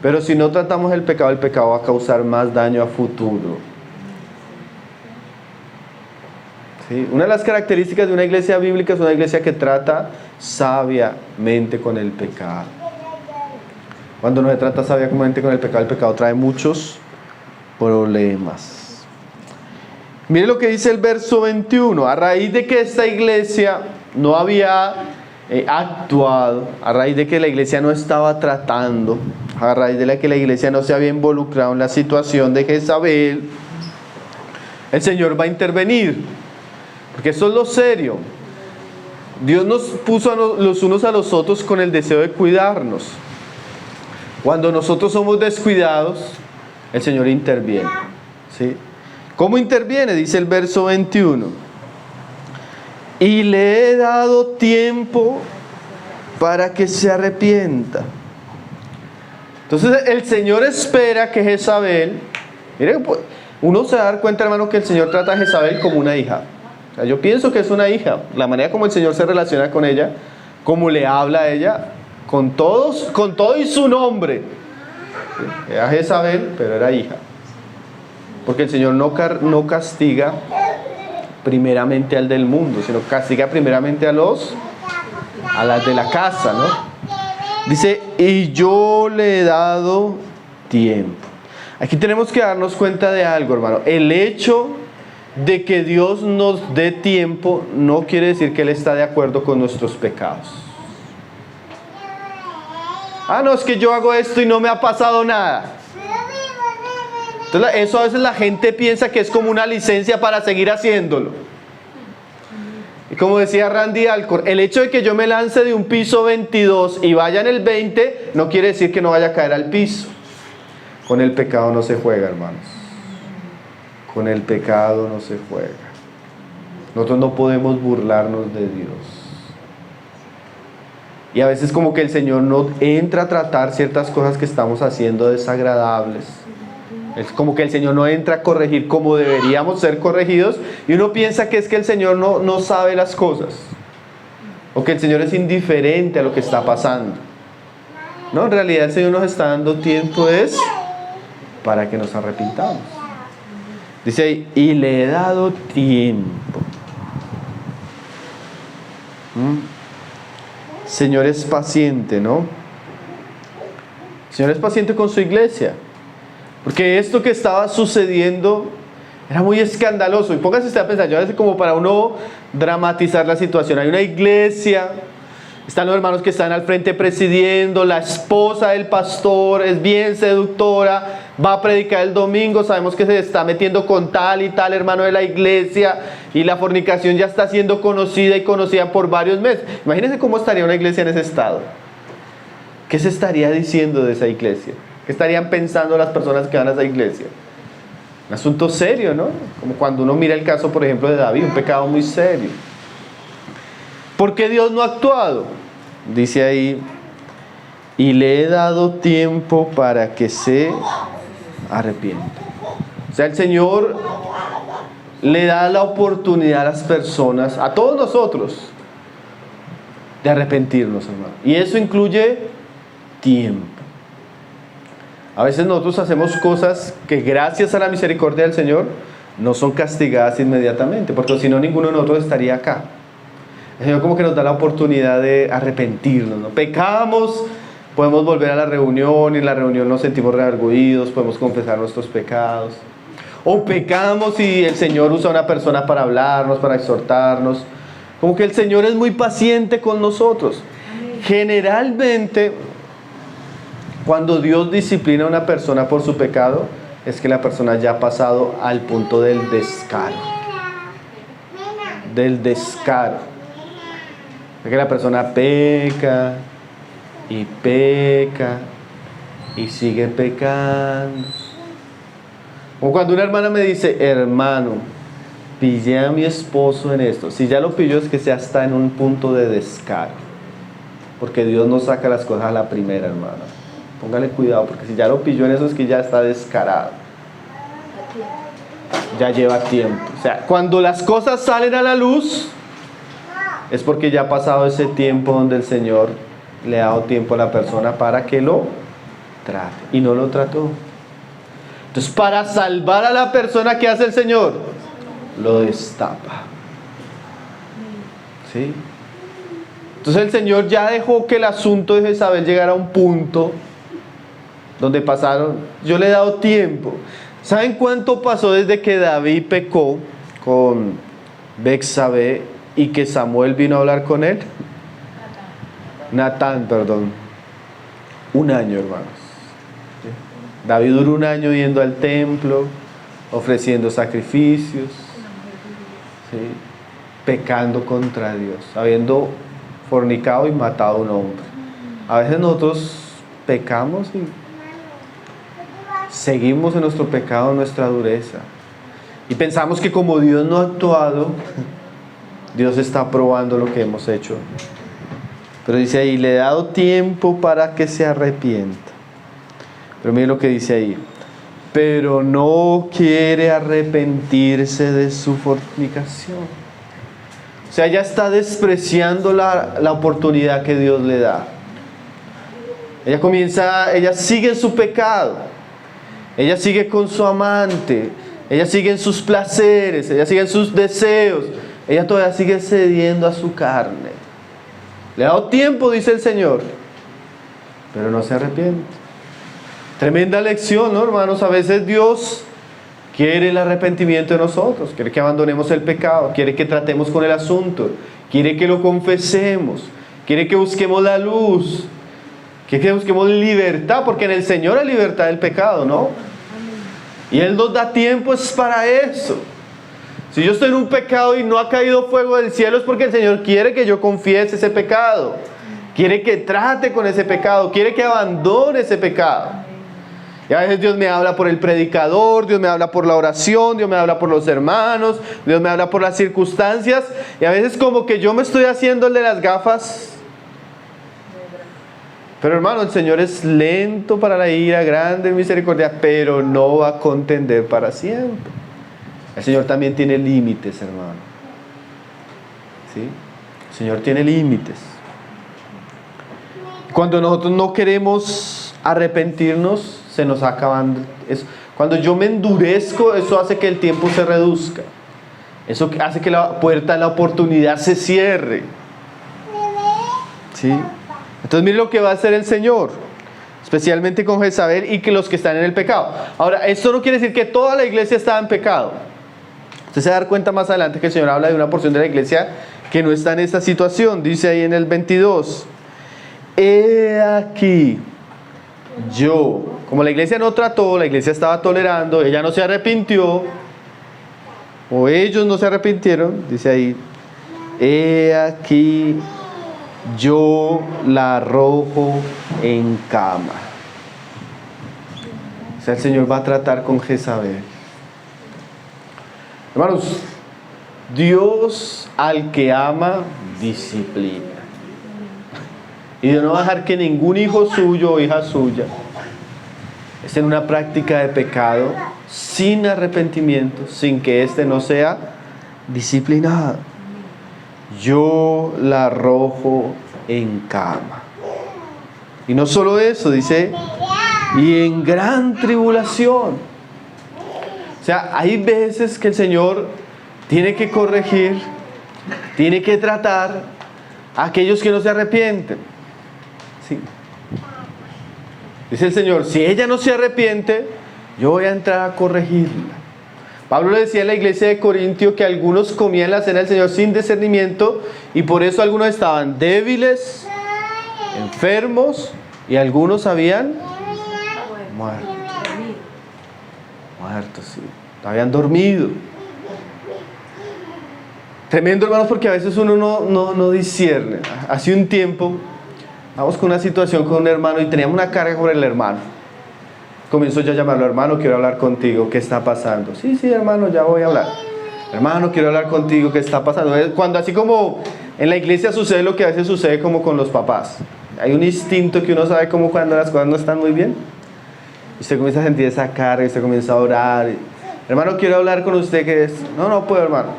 Pero si no tratamos el pecado va a causar más daño a futuro. ¿Sí? Una de las características de una iglesia bíblica es una iglesia que trata sabiamente con el pecado. Cuando no se trata sabiamente con el pecado trae muchos problemas. Mire lo que dice el verso 21. A raíz de que esta iglesia no había actuado, a raíz de que la iglesia no estaba tratando, a raíz de que la iglesia no se había involucrado en la situación de Jezabel, el Señor va a intervenir. Porque eso es lo serio. Dios nos puso los unos a los otros con el deseo de cuidarnos. Cuando nosotros somos descuidados, el Señor interviene. ¿Sí? ¿Cómo interviene? Dice el verso 21. Y le he dado tiempo para que se arrepienta. Entonces el Señor espera que Jezabel, miren, uno se va a dar cuenta, hermano, que el Señor trata a Jezabel como una hija. O sea, yo pienso que es una hija. La manera como el Señor se relaciona con ella, como le habla a ella, con todo y su nombre. ¿Sí? Era Jezabel, pero era hija. Porque el Señor no castiga primeramente al del mundo, sino castiga primeramente a las de la casa, ¿no? Dice, y yo le he dado tiempo. Aquí tenemos que darnos cuenta de algo, hermano. El hecho de que Dios nos dé tiempo no quiere decir que Él está de acuerdo con nuestros pecados. Ah, no, es que yo hago esto y no me ha pasado nada. Entonces, eso a veces la gente piensa que es como una licencia para seguir haciéndolo. Y como decía Randy Alcor, el hecho de que yo me lance de un piso 22 y vaya en el 20, no quiere decir que no vaya a caer al piso. Con el pecado no se juega, hermanos. Con el pecado no se juega. Nosotros no podemos burlarnos de Dios. Y a veces como que el Señor no entra a tratar ciertas cosas que estamos haciendo desagradables. Es como que el Señor no entra a corregir como deberíamos ser corregidos. Y uno piensa que es que el Señor no sabe las cosas. O que el Señor es indiferente a lo que está pasando. No, en realidad el Señor nos está dando tiempo es para que nos arrepintamos. Dice ahí, y le he dado tiempo. Señor es paciente, ¿no? El Señor es paciente con su iglesia. Porque esto que estaba sucediendo era muy escandaloso. Y póngase usted a pensar, yo a veces como para uno dramatizar la situación. Hay una iglesia, están los hermanos que están al frente presidiendo, la esposa del pastor es bien seductora, va a predicar el domingo, sabemos que se está metiendo con tal y tal hermano de la iglesia y la fornicación ya está siendo conocida y conocida por varios meses. Imagínense cómo estaría una iglesia en ese estado. ¿Qué se estaría diciendo de esa iglesia? ¿Qué estarían pensando las personas que van a esa iglesia? Un asunto serio, ¿no? Como cuando uno mira el caso, por ejemplo, de David, un pecado muy serio. ¿Por qué Dios no ha actuado? Dice ahí, y le he dado tiempo para que se arrepienta. O sea, el Señor le da la oportunidad a las personas, a todos nosotros, de arrepentirnos, hermano. Y eso incluye tiempo. A veces nosotros hacemos cosas que gracias a la misericordia del Señor no son castigadas inmediatamente, porque si no ninguno de nosotros estaría acá. El Señor como que nos da la oportunidad de arrepentirnos, ¿no? Pecamos, podemos volver a la reunión y en la reunión nos sentimos redarguidos, podemos confesar nuestros pecados. O pecamos y el Señor usa a una persona para hablarnos, para exhortarnos. Como que el Señor es muy paciente con nosotros. Generalmente, cuando Dios disciplina a una persona por su pecado, es que la persona ya ha pasado al punto del descaro. Del descaro. Es que la persona peca y peca y sigue pecando. O cuando una hermana me dice, hermano, pillé a mi esposo en esto. Si ya lo pilló, es que ya está en un punto de descaro. Porque Dios no saca las cosas a la primera, hermana. Póngale cuidado, porque si ya lo pilló en eso, es que ya está descarado. Ya lleva tiempo. O sea, cuando las cosas salen a la luz, es porque ya ha pasado ese tiempo donde el Señor le ha dado tiempo a la persona para que lo trate. Y no lo trató. Entonces, para salvar a la persona, ¿qué hace el Señor? Lo destapa. ¿Sí? Entonces el Señor ya dejó que el asunto de Jezabel llegara a un punto donde pasaron, yo le he dado tiempo. ¿Saben cuánto pasó desde que David pecó con Betsabé y que Samuel vino a hablar con él? Natán, perdón. 1 año, hermanos. David duró 1 año yendo al templo, ofreciendo sacrificios, ¿sí? Pecando contra Dios, habiendo fornicado y matado a un hombre. A veces nosotros pecamos y seguimos en nuestro pecado, en nuestra dureza, y pensamos que como Dios no ha actuado, Dios está aprobando lo que hemos hecho. Pero dice ahí, le he dado tiempo para que se arrepienta. Pero miren lo que dice ahí, pero no quiere arrepentirse de su fornicación. O sea, ella está despreciando la oportunidad que Dios le da. Ella sigue en su pecado. Ella sigue con su amante. Ella sigue en sus placeres. Ella sigue en sus deseos. Ella todavía sigue cediendo a su carne. Le ha dado tiempo, dice el Señor, pero no se arrepiente. Tremenda lección, ¿no, hermanos? A veces Dios quiere el arrepentimiento de nosotros, quiere que abandonemos el pecado, quiere que tratemos con el asunto, quiere que lo confesemos, quiere que busquemos la luz, quiere que busquemos libertad, porque en el Señor hay libertad del pecado, ¿no? Y Él nos da tiempo es para eso. Si yo estoy en un pecado y no ha caído fuego del cielo, es porque el Señor quiere que yo confiese ese pecado, quiere que trate con ese pecado, quiere que abandone ese pecado. Y a veces Dios me habla por el predicador, Dios me habla por la oración, Dios me habla por los hermanos, Dios me habla por las circunstancias, y a veces como que yo me estoy haciéndole las gafas. Pero hermano, el Señor es lento para la ira, grande en misericordia, pero no va a contender para siempre. El Señor también tiene límites, hermano. ¿Sí? El Señor tiene límites. Cuando nosotros no queremos arrepentirnos, se nos acabando. Cuando yo me endurezco, eso hace que el tiempo se reduzca. Eso hace que la puerta de la oportunidad se cierre. ¿Sí? Entonces mire lo que va a hacer el Señor, especialmente con Jezabel y que los que están en el pecado. Ahora, esto no quiere decir que toda la iglesia estaba en pecado. Usted se va a dar cuenta más adelante que el Señor habla de una porción de la iglesia que no está en esta situación. Dice ahí en el 22, he aquí yo, como la iglesia no trató, la iglesia estaba tolerando, ella no se arrepintió, o ellos no se arrepintieron, dice ahí, he aquí yo la arrojo en cama. O sea, el Señor va a tratar con Jezabel. Hermanos, Dios al que ama, disciplina. Y Dios no va a dejar que ningún hijo suyo o hija suya esté en una práctica de pecado sin arrepentimiento, sin que éste no sea disciplinado. Yo la arrojo en cama. Y no solo eso, dice, y en gran tribulación. O sea, hay veces que el Señor tiene que corregir, tiene que tratar a aquellos que no se arrepienten. Sí. Dice el Señor, si ella no se arrepiente, yo voy a entrar a corregirla. Pablo le decía a la iglesia de Corintio que algunos comían la cena del Señor sin discernimiento y por eso algunos estaban débiles, enfermos y algunos habían muerto. Muertos, sí. Habían dormido. Tremendo, hermanos, porque a veces uno no discierne. Hace un tiempo, vamos con una situación con un hermano y teníamos una carga por el hermano. Comienzo yo a llamarlo, hermano, quiero hablar contigo, ¿qué está pasando? Sí, hermano, ya voy a hablar. Hermano, quiero hablar contigo, ¿qué está pasando? Cuando así como en la iglesia sucede lo que a veces sucede como con los papás. Hay un instinto que uno sabe como cuando las cosas no están muy bien. Y usted comienza a sentir esa carga y usted comienza a orar. Hermano, quiero hablar con usted, ¿qué es? No puedo, hermano.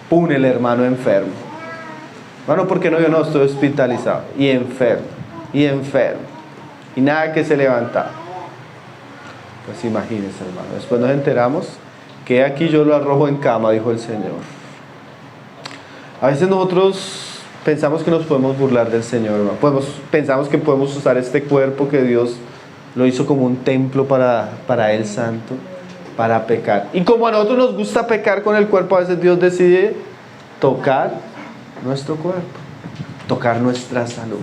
Pum, el hermano enfermo. Hermano, ¿por qué no? Yo no estoy hospitalizado. Y enfermo. Y nada que se levanta. Pues imagínense, hermano. Después nos enteramos que aquí yo lo arrojo en cama, dijo el Señor. A veces nosotros pensamos que nos podemos burlar del Señor, hermano. Pensamos que podemos usar este cuerpo que Dios lo hizo como un templo para Él santo, para pecar. Y como a nosotros nos gusta pecar con el cuerpo, a veces Dios decide tocar nuestro cuerpo, tocar nuestra salud.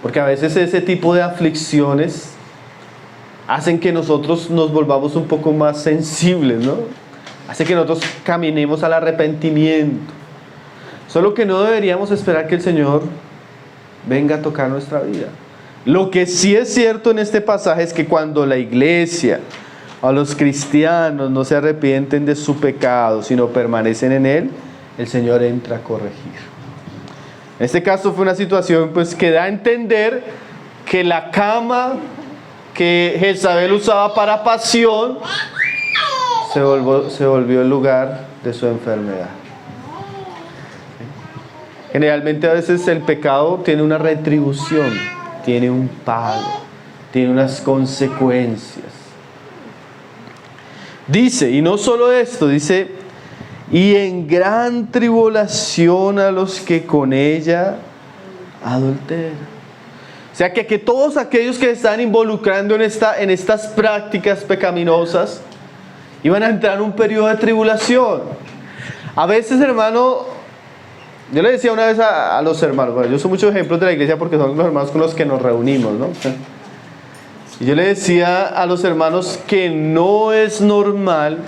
Porque a veces ese tipo de aflicciones hacen que nosotros nos volvamos un poco más sensibles, ¿no? Hace que nosotros caminemos al arrepentimiento. Solo que no deberíamos esperar que el Señor venga a tocar nuestra vida. Lo que sí es cierto en este pasaje es que cuando la iglesia o los cristianos no se arrepienten de su pecado, sino permanecen en él, el Señor entra a corregir. En este caso fue una situación pues que da a entender que la cama que Jezabel usaba para pasión se volvió el lugar de su enfermedad. Generalmente a veces el pecado tiene una retribución, tiene un pago, tiene unas consecuencias. Dice, y no solo esto, dice, y en gran tribulación a los que con ella adulteran. O sea que todos aquellos que se están involucrando en estas prácticas pecaminosas iban a entrar en un periodo de tribulación. A veces, hermano, yo le decía una vez a los hermanos, bueno, yo uso muchos ejemplos de la iglesia porque son los hermanos con los que nos reunimos, ¿no? Y yo le decía a los hermanos que no es normal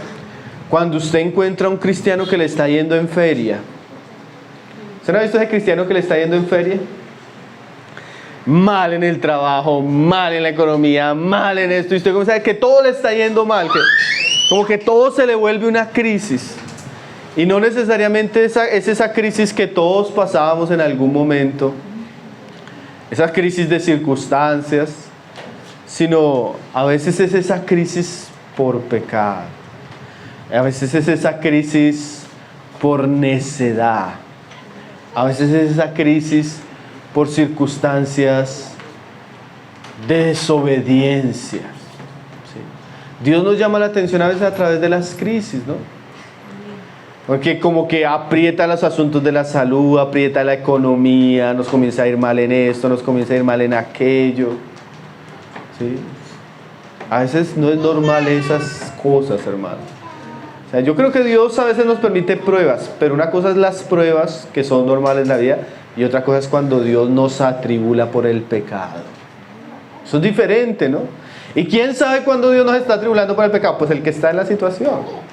cuando usted encuentra a un cristiano que le está yendo en feria. ¿Usted no ha visto ese cristiano que le está yendo en feria? Mal en el trabajo, mal en la economía, mal en esto. Y usted comienza a ver que todo le está yendo mal, como que todo se le vuelve una crisis. Y no necesariamente es esa crisis que todos pasábamos en algún momento, esa crisis de circunstancias, sino a veces es esa crisis por pecado, a veces es esa crisis por necedad, a veces es esa crisis por circunstancias de desobediencia. ¿Sí? Dios nos llama la atención a veces a través de las crisis, ¿no? Porque como que aprieta los asuntos de la salud, aprieta la economía, nos comienza a ir mal en esto, nos comienza a ir mal en aquello. ¿Sí? A veces no es normal esas cosas, hermano. O sea, yo creo que Dios a veces nos permite pruebas, pero una cosa es las pruebas que son normales en la vida y otra cosa es cuando Dios nos atribula por el pecado. Eso es diferente, ¿no? ¿Y quién sabe cuándo Dios nos está atribulando por el pecado? Pues el que está en la situación.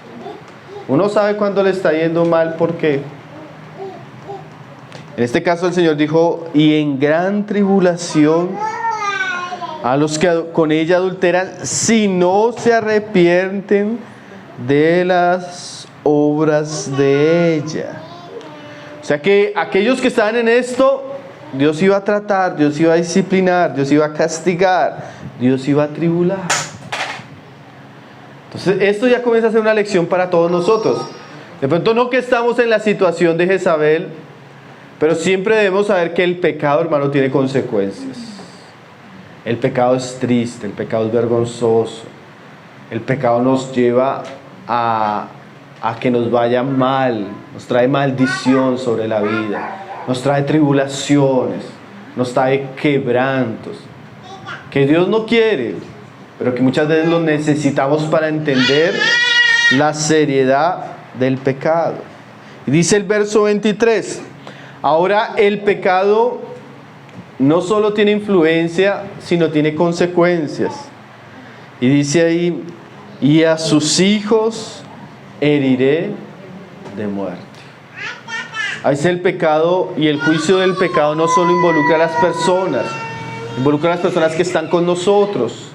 Uno sabe cuándo le está yendo mal porque en este caso el Señor dijo, y en gran tribulación a los que con ella adulteran, si no se arrepienten de las obras de ella. O sea que aquellos que estaban en esto, Dios iba a tratar, Dios iba a disciplinar, Dios iba a castigar, Dios iba a tribular. Entonces esto ya comienza a ser una lección para todos nosotros. De pronto no que estamos en la situación de Jezabel, pero siempre debemos saber que el pecado, hermano, tiene consecuencias. El pecado es triste, el pecado es vergonzoso. El pecado nos lleva a que nos vaya mal, nos trae maldición sobre la vida, nos trae tribulaciones, nos trae quebrantos, que Dios no quiere, pero que muchas veces lo necesitamos para entender la seriedad del pecado. Y dice el verso 23, ahora el pecado no solo tiene influencia, sino tiene consecuencias. Y dice ahí, y a sus hijos heriré de muerte. Ahí dice el pecado, y el juicio del pecado no solo involucra a las personas, involucra a las personas que están con nosotros,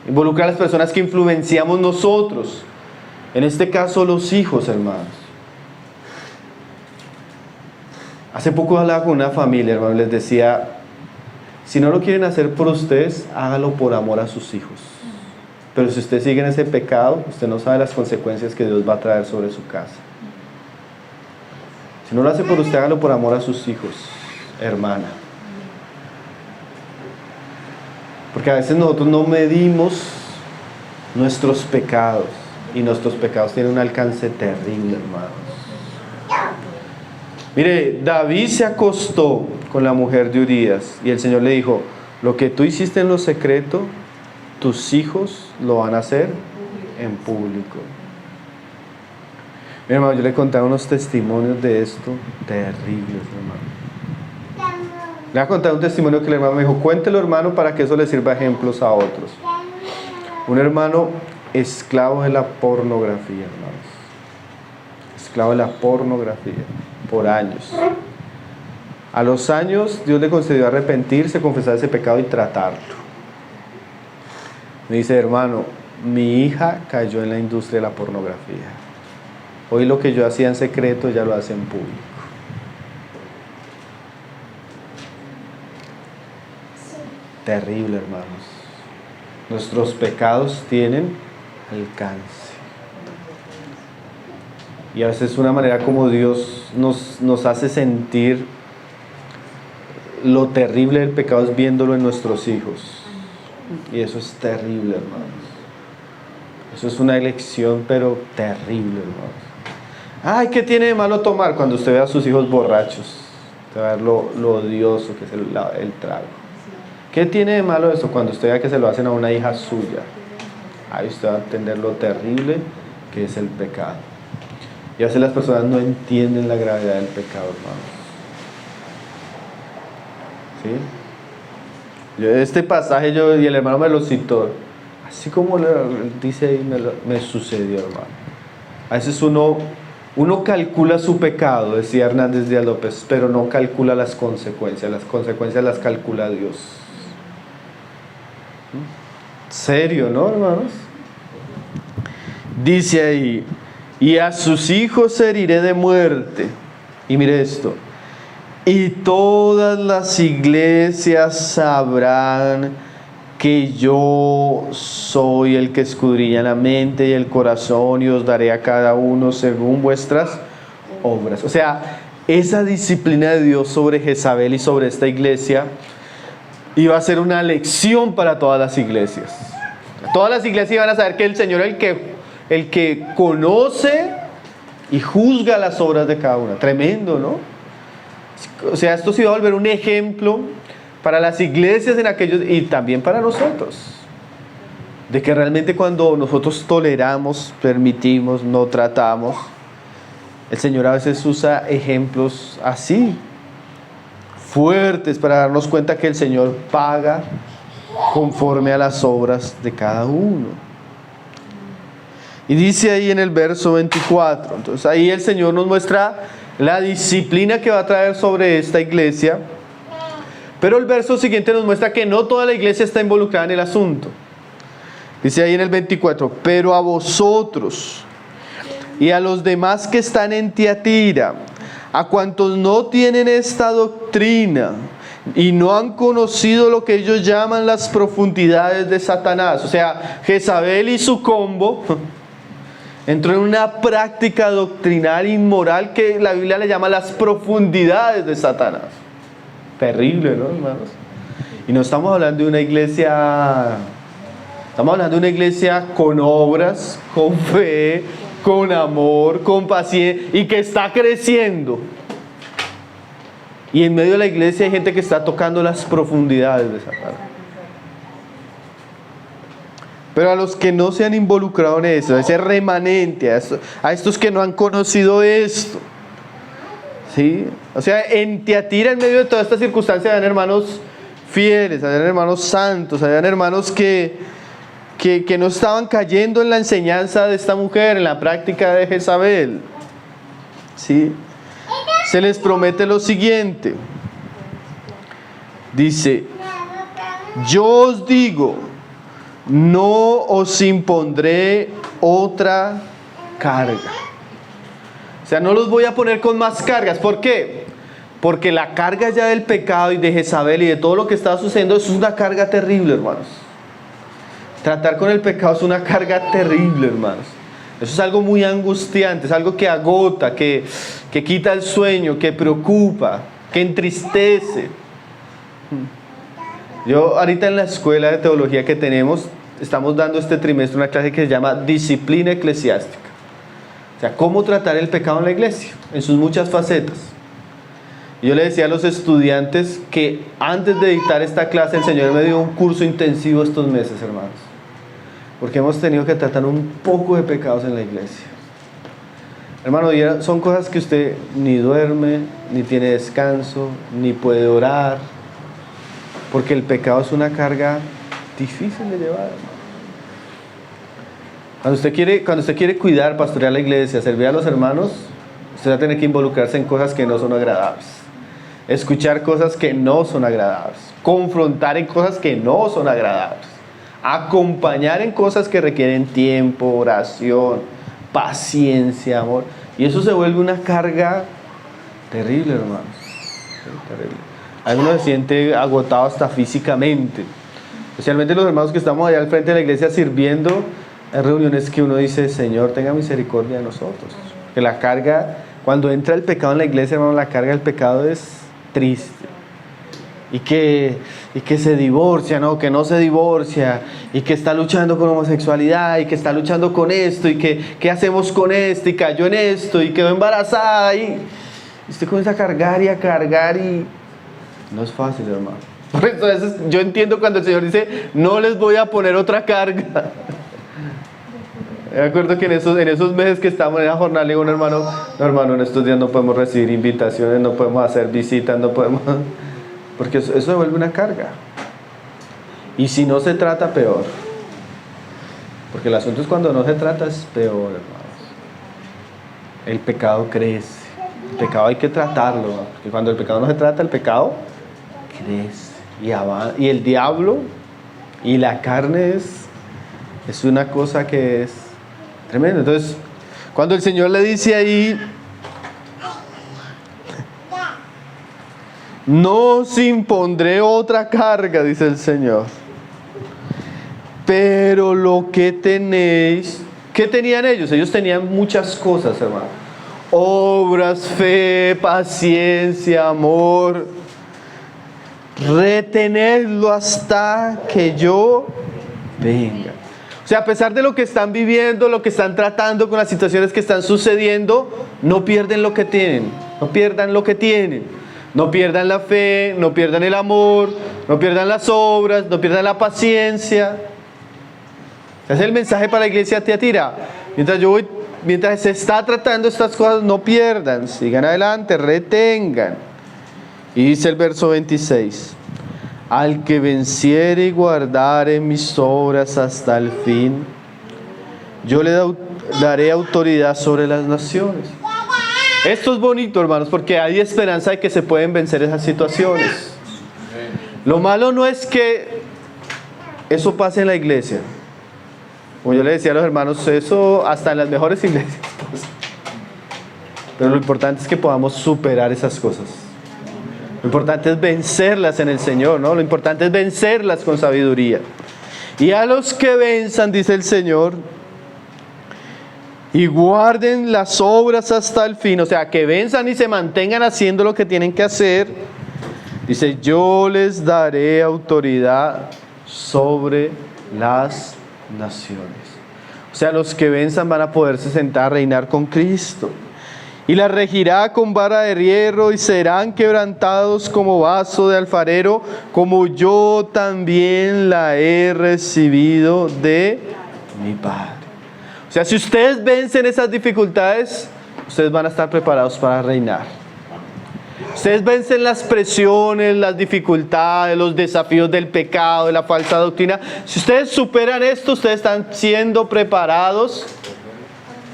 involucra a las personas que influenciamos nosotros. En este caso, los hijos, hermanos. Hace poco hablaba con una familia, hermanos, les decía, si no lo quieren hacer por ustedes, hágalo por amor a sus hijos. Pero si usted sigue en ese pecado, usted no sabe las consecuencias que Dios va a traer sobre su casa. Si no lo hace por usted, hágalo por amor a sus hijos, hermana. Porque a veces nosotros no medimos nuestros pecados, y nuestros pecados tienen un alcance terrible, hermanos. Mire, David se acostó con la mujer de Urías y el Señor le dijo, lo que tú hiciste en lo secreto, tus hijos lo van a hacer en público. Mi hermano, yo le contaba unos testimonios de esto terribles, hermano. Le voy a contar un testimonio que el hermano me dijo, cuéntelo, hermano, para que eso le sirva ejemplos a otros. Un hermano esclavo de la pornografía, hermanos. Esclavo de la pornografía por años. A los años Dios le concedió arrepentirse, confesar ese pecado y tratarlo. Me dice, hermano, mi hija cayó en la industria de la pornografía. Hoy lo que yo hacía en secreto ya lo hace en público. Terrible, hermanos. Nuestros pecados tienen alcance. Y a veces es una manera como Dios nos hace sentir lo terrible del pecado es viéndolo en nuestros hijos. Y eso es terrible, hermanos. Eso es una elección, pero terrible, hermanos. Ay, ¿qué tiene de malo tomar? Cuando usted ve a sus hijos borrachos, usted va a ver lo odioso que es el trago. ¿Qué tiene de malo eso? Cuando usted vea que se lo hacen a una hija suya, ahí usted va a entender lo terrible que es el pecado. Y a veces las personas no entienden la gravedad del pecado, hermanos. ¿Sí? Este pasaje y el hermano me lo citó, así como dice ahí, me sucedió, hermano. A veces uno calcula su pecado, decía Hernández Díaz López, pero no calcula las consecuencias las calcula Dios. Serio, ¿no, hermanos? Dice ahí, y a sus hijos heriré de muerte. Y mire esto, y todas las iglesias sabrán que yo soy el que escudriña la mente y el corazón y os daré a cada uno según vuestras obras. O sea, esa disciplina de Dios sobre Jezabel y sobre esta iglesia iba a ser una lección para todas las iglesias. Todas las iglesias iban a saber que el Señor es el que conoce y juzga las obras de cada una. Tremendo, ¿no? O sea, esto se iba a volver un ejemplo para las iglesias en aquellos y también para nosotros. De que realmente cuando nosotros toleramos, permitimos, no tratamos, el Señor a veces usa ejemplos así, fuertes, para darnos cuenta que el Señor paga conforme a las obras de cada uno. Y dice ahí en el verso 24, entonces ahí el Señor nos muestra la disciplina que va a traer sobre esta iglesia, pero el verso siguiente nos muestra que no toda la iglesia está involucrada en el asunto. Dice ahí en el 24, pero a vosotros y a los demás que están en Tiatira, a cuantos no tienen esta doctrina y no han conocido lo que ellos llaman las profundidades de Satanás, o sea, Jezabel y su combo entró en una práctica doctrinal inmoral que la Biblia le llama las profundidades de Satanás. Terrible, ¿no, hermanos? Y no estamos hablando de una iglesia, estamos hablando de una iglesia con obras, con fe, con amor, con paciencia y que está creciendo. Y en medio de la iglesia hay gente que está tocando las profundidades de Satanás. Pero a los que no se han involucrado en eso, a ese remanente, a estos que no han conocido esto, ¿sí? O sea, en Tiatira, en medio de toda esta circunstancia, habían hermanos fieles, habían hermanos santos, habían hermanos que no estaban cayendo en la enseñanza de esta mujer, en la práctica de Jezabel, ¿sí? Se les promete lo siguiente. Dice: yo os digo, no os impondré otra carga. O sea, no los voy a poner con más cargas. ¿Por qué? Porque la carga ya del pecado y de Jezabel y de todo lo que está sucediendo es una carga terrible, hermanos. Tratar con el pecado es una carga terrible, hermanos. Eso es algo muy angustiante, es algo que agota, que quita el sueño, que preocupa, que entristece. Yo ahorita en la escuela de teología que tenemos, estamos dando este trimestre una clase que se llama disciplina eclesiástica. O sea, cómo tratar el pecado en la iglesia, en sus muchas facetas. Y yo le decía a los estudiantes que antes de dictar esta clase, el Señor me dio un curso intensivo estos meses, hermanos. Porque hemos tenido que tratar un poco de pecados en la iglesia. Hermano, son cosas que usted ni duerme, ni tiene descanso, ni puede orar. Porque el pecado es una carga difícil de llevar, hermano. Cuando usted quiere cuidar, pastorear la iglesia, servir a los hermanos, usted va a tener que involucrarse en cosas que no son agradables. Escuchar cosas que no son agradables. Confrontar en cosas que no son agradables. Acompañar en cosas que requieren tiempo, oración, paciencia, amor. Y eso se vuelve una carga terrible, hermanos. Sí, terrible. Algunos se siente agotado hasta físicamente. Especialmente los hermanos que estamos allá al frente de la iglesia sirviendo. Hay reuniones que uno dice: Señor, tenga misericordia de nosotros. Que la carga, cuando entra el pecado en la iglesia, hermano, la carga del pecado es triste. Y que se divorcia, ¿no? Que no se divorcia, y que está luchando con homosexualidad, y que está luchando con esto, y que ¿qué hacemos con esto? Y cayó en esto, y quedó embarazada, y usted comienza a cargar, y no es fácil, hermano. Por eso a veces yo entiendo cuando el Señor dice: no les voy a poner otra carga. Me acuerdo que en esos meses que estamos en la jornada, le digo a un hermano: no, hermano, en estos días no podemos recibir invitaciones, no podemos hacer visitas, no podemos... Porque eso se vuelve una carga. Y si no se trata, peor. Porque el asunto es cuando no se trata, es peor, hermanos. El pecado crece. El pecado hay que tratarlo, ¿no? Porque cuando el pecado no se trata, el pecado crece y el diablo y la carne es una cosa que es tremenda. Entonces, cuando el Señor le dice ahí: no os impondré otra carga, dice el Señor, pero lo que tenéis... ¿Qué tenían ellos? Ellos tenían muchas cosas, hermano. Obras, fe, paciencia, amor. Retenedlo hasta que yo venga. O sea, a pesar de lo que están viviendo, lo que están tratando con las situaciones que están sucediendo, no pierden lo que tienen. No pierdan lo que tienen. No pierdan la fe, no pierdan el amor, no pierdan las obras, no pierdan la paciencia. Ese es el mensaje para la iglesia de Tiatira. Mientras se está tratando estas cosas, no pierdan, sigan adelante, retengan. Y dice el verso 26: al que venciere y guardare mis obras hasta el fin, yo le daré autoridad sobre las naciones. Esto es bonito, hermanos, porque hay esperanza de que se pueden vencer esas situaciones. Lo malo no es que eso pase en la iglesia. Como yo le decía a los hermanos, eso hasta en las mejores iglesias pasa. Pero lo importante es que podamos superar esas cosas. Lo importante es vencerlas en el Señor, ¿no? Lo importante es vencerlas con sabiduría. Y a los que venzan, dice el Señor, y guarden las obras hasta el fin, o sea, que venzan y se mantengan haciendo lo que tienen que hacer, dice: yo les daré autoridad sobre las naciones. O sea, los que venzan van a poderse sentar a reinar con Cristo. y la regirá con vara de hierro, y serán quebrantados como vaso de alfarero, como yo también la he recibido de mi Padre. O sea, si ustedes vencen esas dificultades, ustedes van a estar preparados para reinar. Ustedes vencen las presiones, las dificultades, los desafíos del pecado, de la falsa doctrina. Si ustedes superan esto, ustedes están siendo preparados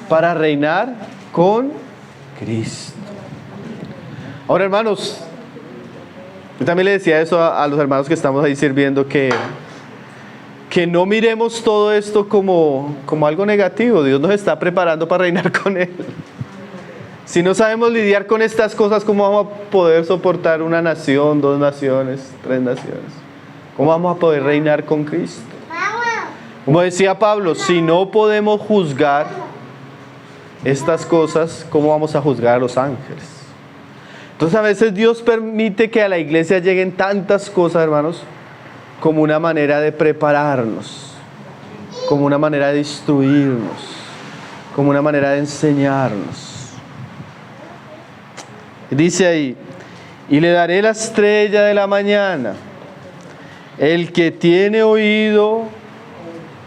para reinar con Cristo. Ahora, hermanos, yo también le decía eso a los hermanos que estamos ahí sirviendo, que no miremos todo esto como algo negativo. Dios nos está preparando para reinar con Él. Si no sabemos lidiar con estas cosas, ¿cómo vamos a poder soportar una nación, 2 naciones, 3 naciones? ¿Cómo vamos a poder reinar con Cristo? Como decía Pablo, si no podemos juzgar estas cosas, ¿cómo vamos a juzgar a los ángeles? Entonces a veces Dios permite que a la iglesia lleguen tantas cosas, hermanos, como una manera de prepararnos, como una manera de instruirnos, como una manera de enseñarnos. Dice ahí, y le daré la estrella de la mañana. El que tiene oído,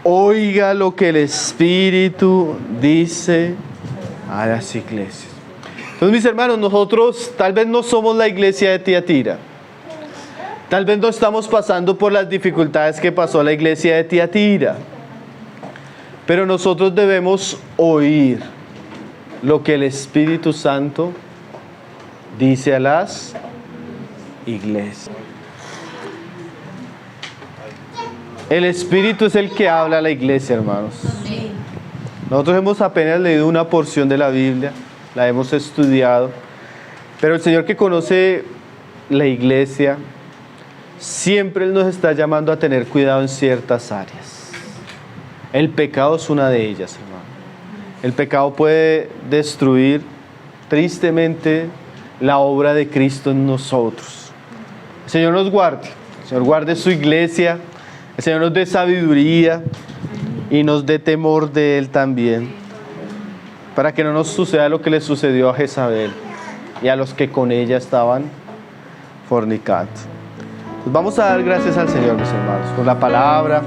oiga lo que el Espíritu dice a las iglesias. Entonces, mis hermanos, nosotros tal vez no somos la iglesia de Tiatira. Tal vez no estamos pasando por las dificultades que pasó la iglesia de Tiatira. Pero nosotros debemos oír lo que el Espíritu Santo dice a las iglesias. El Espíritu es el que habla a la iglesia, hermanos. Nosotros hemos apenas leído una porción de la Biblia, la hemos estudiado, pero el Señor, que conoce la iglesia, siempre Él nos está llamando a tener cuidado en ciertas áreas. El pecado es una de ellas, hermano. El pecado puede destruir tristemente la obra de Cristo en nosotros. El Señor nos guarde, el Señor guarde su iglesia, el Señor nos dé sabiduría y nos dé temor de Él también, para que no nos suceda lo que le sucedió a Jezabel y a los que con ella estaban fornicando. Pues vamos a dar gracias al Señor, mis hermanos, por la palabra.